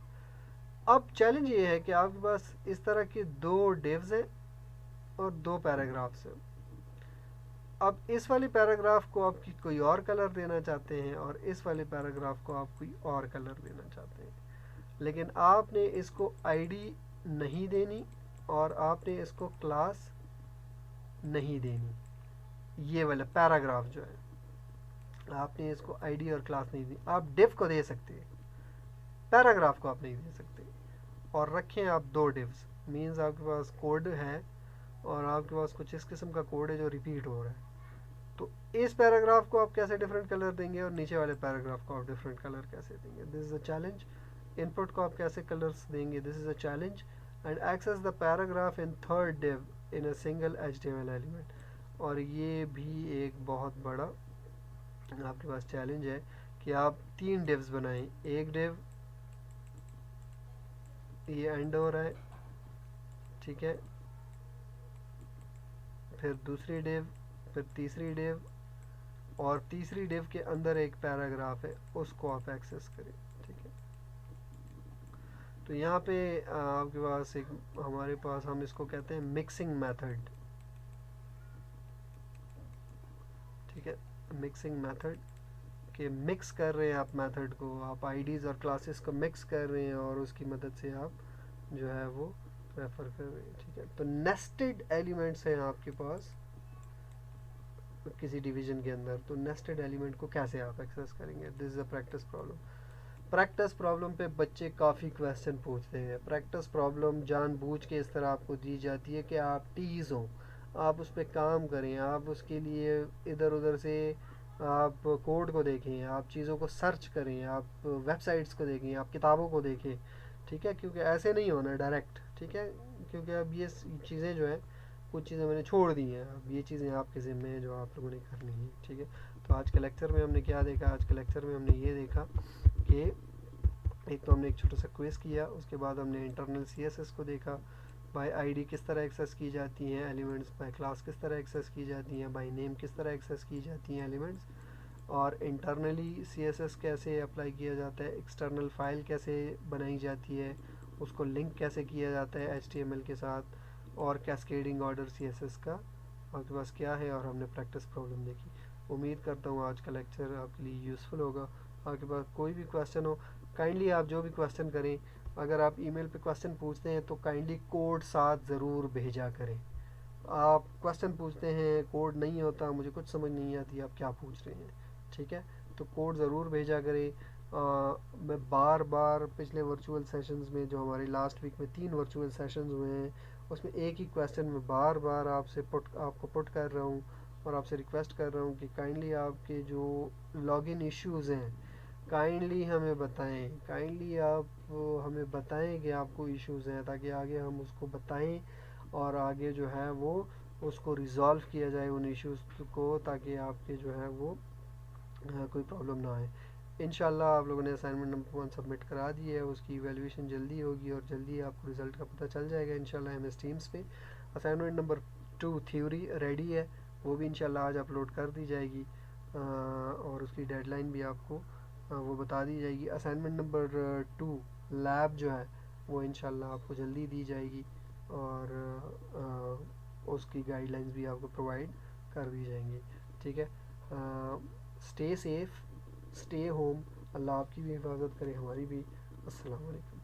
अब चैलेंज ये है कि आपके पास इस तरह के दो डिव्स हैं और दो पैराग्राफ्स हैं। अब इस वाले पैराग्राफ को आप कोई और कलर देना चाहते हैं और इस वाले पैराग्राफ को आप कोई और कलर देना चाहते हैं, लेकिन आपने इसको आईडी नहीं देनी और आपने इसको क्लास नहीं देनी। ये वाला पैराग्राफ जो है, आपने इसको आईडी और क्लास नहीं दी। आप डिव को दे सकते हैं, पैराग्राफ को आप नहीं दे सकते। और रखें आप दो डिव्स, मीन्स आपके पास कोड है और आपके पास कुछ इस किस्म का कोड है जो रिपीट हो रहा है। तो इस पैराग्राफ को आप कैसे डिफरेंट कलर देंगे और नीचे वाले पैराग्राफ को आप डिफरेंट कलर कैसे देंगे, this is a challenge. Input को आप कैसे कलर्स देंगे, this is a challenge. And access the paragraph in third div in a single HTML element, और ये भी एक बहुत बड़ा आपके पास चैलेंज है कि आप तीन डिव्स बनाएं। एक डिव ये एंड हो रहा है, ठीक है, फिर दूसरी डिव, फिर तीसरी डिव, और तीसरी डिव के अंदर एक पैराग्राफ है, उसको आप एक्सेस करें। ठीक है, तो यहाँ पे आपके पास एक, हमारे पास, हम इसको कहते हैं मिक्सिंग मेथड। ठीक है, मिक्सिंग मेथड के मिक्स कर रहे हैं आप मेथड को, आप आईडीज़ और क्लासेस को मिक्स कर रहे हैं और उसकी मदद से आप जो है वो रेफ़र कर रहे हैं। ठीक है, तो नेस्टेड एलिमेंट्स हैं आपके पास किसी डिवीजन के अंदर, तो नेस्टेड एलिमेंट को कैसे आप एक्सेस करेंगे? This is a practice problem. Practice problem पे बच्चे काफ़ी क्वेश्चन पूछते हैं। प्रैक्टिस प्रॉब्लम जानबूझ के इस तरह आपको दी जाती है कि आप टीज़ हों, आप उस पर काम करें, आप उसके लिए इधर उधर से आप कोड को देखें, आप चीज़ों को सर्च करें, आप वेबसाइट्स को देखें, आप किताबों को देखें। ठीक है, क्योंकि ऐसे नहीं होना डायरेक्ट। ठीक है, क्योंकि अब ये चीज़ें जो है, कुछ चीज़ें मैंने छोड़ दी हैं, अब ये चीज़ें आपके ज़िम्मे हैं जो आप लोगों ने करनी है। ठीक है, तो आज के लेक्चर में हमने क्या देखा? आज के लेक्चर में हमने ये देखा कि एक तो हमने एक छोटा सा क्विज़ किया, उसके बाद हमने इंटरनल सीएसएस को देखा, बाय आईडी किस तरह एक्सेस की जाती हैं एलिमेंट्स, बाय क्लास किस तरह एक्सेस की जाती हैं, बाय नेम किस तरह एक्सेस की जाती हैं एलिमेंट्स, और इंटरनली सीएसएस कैसे अप्लाई किया जाता है, एक्सटर्नल फाइल कैसे बनाई जाती है, उसको लिंक कैसे किया जाता है एचटीएमएल के साथ, और कैस्केडिंग ऑर्डर सीएसएस का आपके पास क्या है, और हमने प्रैक्टिस प्रॉब्लम देखी। उम्मीद करता हूँ आज का लेक्चर आपके लिए यूज़फुल होगा। आपके पास कोई भी क्वेश्चन हो, काइंडली आप जो भी क्वेश्चन करें, अगर आप ईमेल पे क्वेश्चन पूछते हैं तो काइंडली कोड साथ ज़रूर भेजा करें। आप क्वेश्चन पूछते हैं, कोड नहीं होता, मुझे कुछ समझ नहीं आती आप क्या पूछ रहे हैं। ठीक है, तो कोड ज़रूर भेजा करें। मैं बार बार पिछले वर्चुअल सेशंस में, जो हमारे लास्ट वीक में 3 वर्चुअल सेशंस हुए हैं, उसमें एक ही क्वेश्चन में बार बार आपको पुट कर रहा हूँ और आपसे रिक्वेस्ट कर रहा हूँ कि काइंडली आपके जो लॉगिन इश्यूज़ हैं काइंडली हमें बताएं, काइंडली आप हमें बताएं कि आपको इश्यूज़ हैं, ताकि आगे हम उसको बताएं और आगे जो है वो उसको रिज़ॉल्व किया जाए उन इश्यूज़ को, ताकि आपके जो है वो कोई प्रॉब्लम ना आए। इंशाल्लाह आप लोगों ने असाइनमेंट नंबर 1 सबमिट करा दी है, उसकी इवैल्यूएशन जल्दी होगी और जल्दी आपको रिज़ल्ट का पता चल जाएगा इंशाल्लाह एमएस टीम्स पे। असाइनमेंट नंबर 2 थ्योरी रेडी है, वो भी इंशाल्लाह आज अपलोड कर दी जाएगी और उसकी डेडलाइन भी आपको वो बता दी जाएगी। असाइनमेंट नंबर 2 लैब जो है वो इंशाल्लाह आपको जल्दी दी जाएगी और उसकी गाइडलाइंस भी आपको प्रोवाइड कर दी जाएंगी। ठीक है, स्टे सेफ, स्टे होम, अल्लाह आपकी भी हिफाजत करे, हमारी भी। अस्सलाम वालेकुम।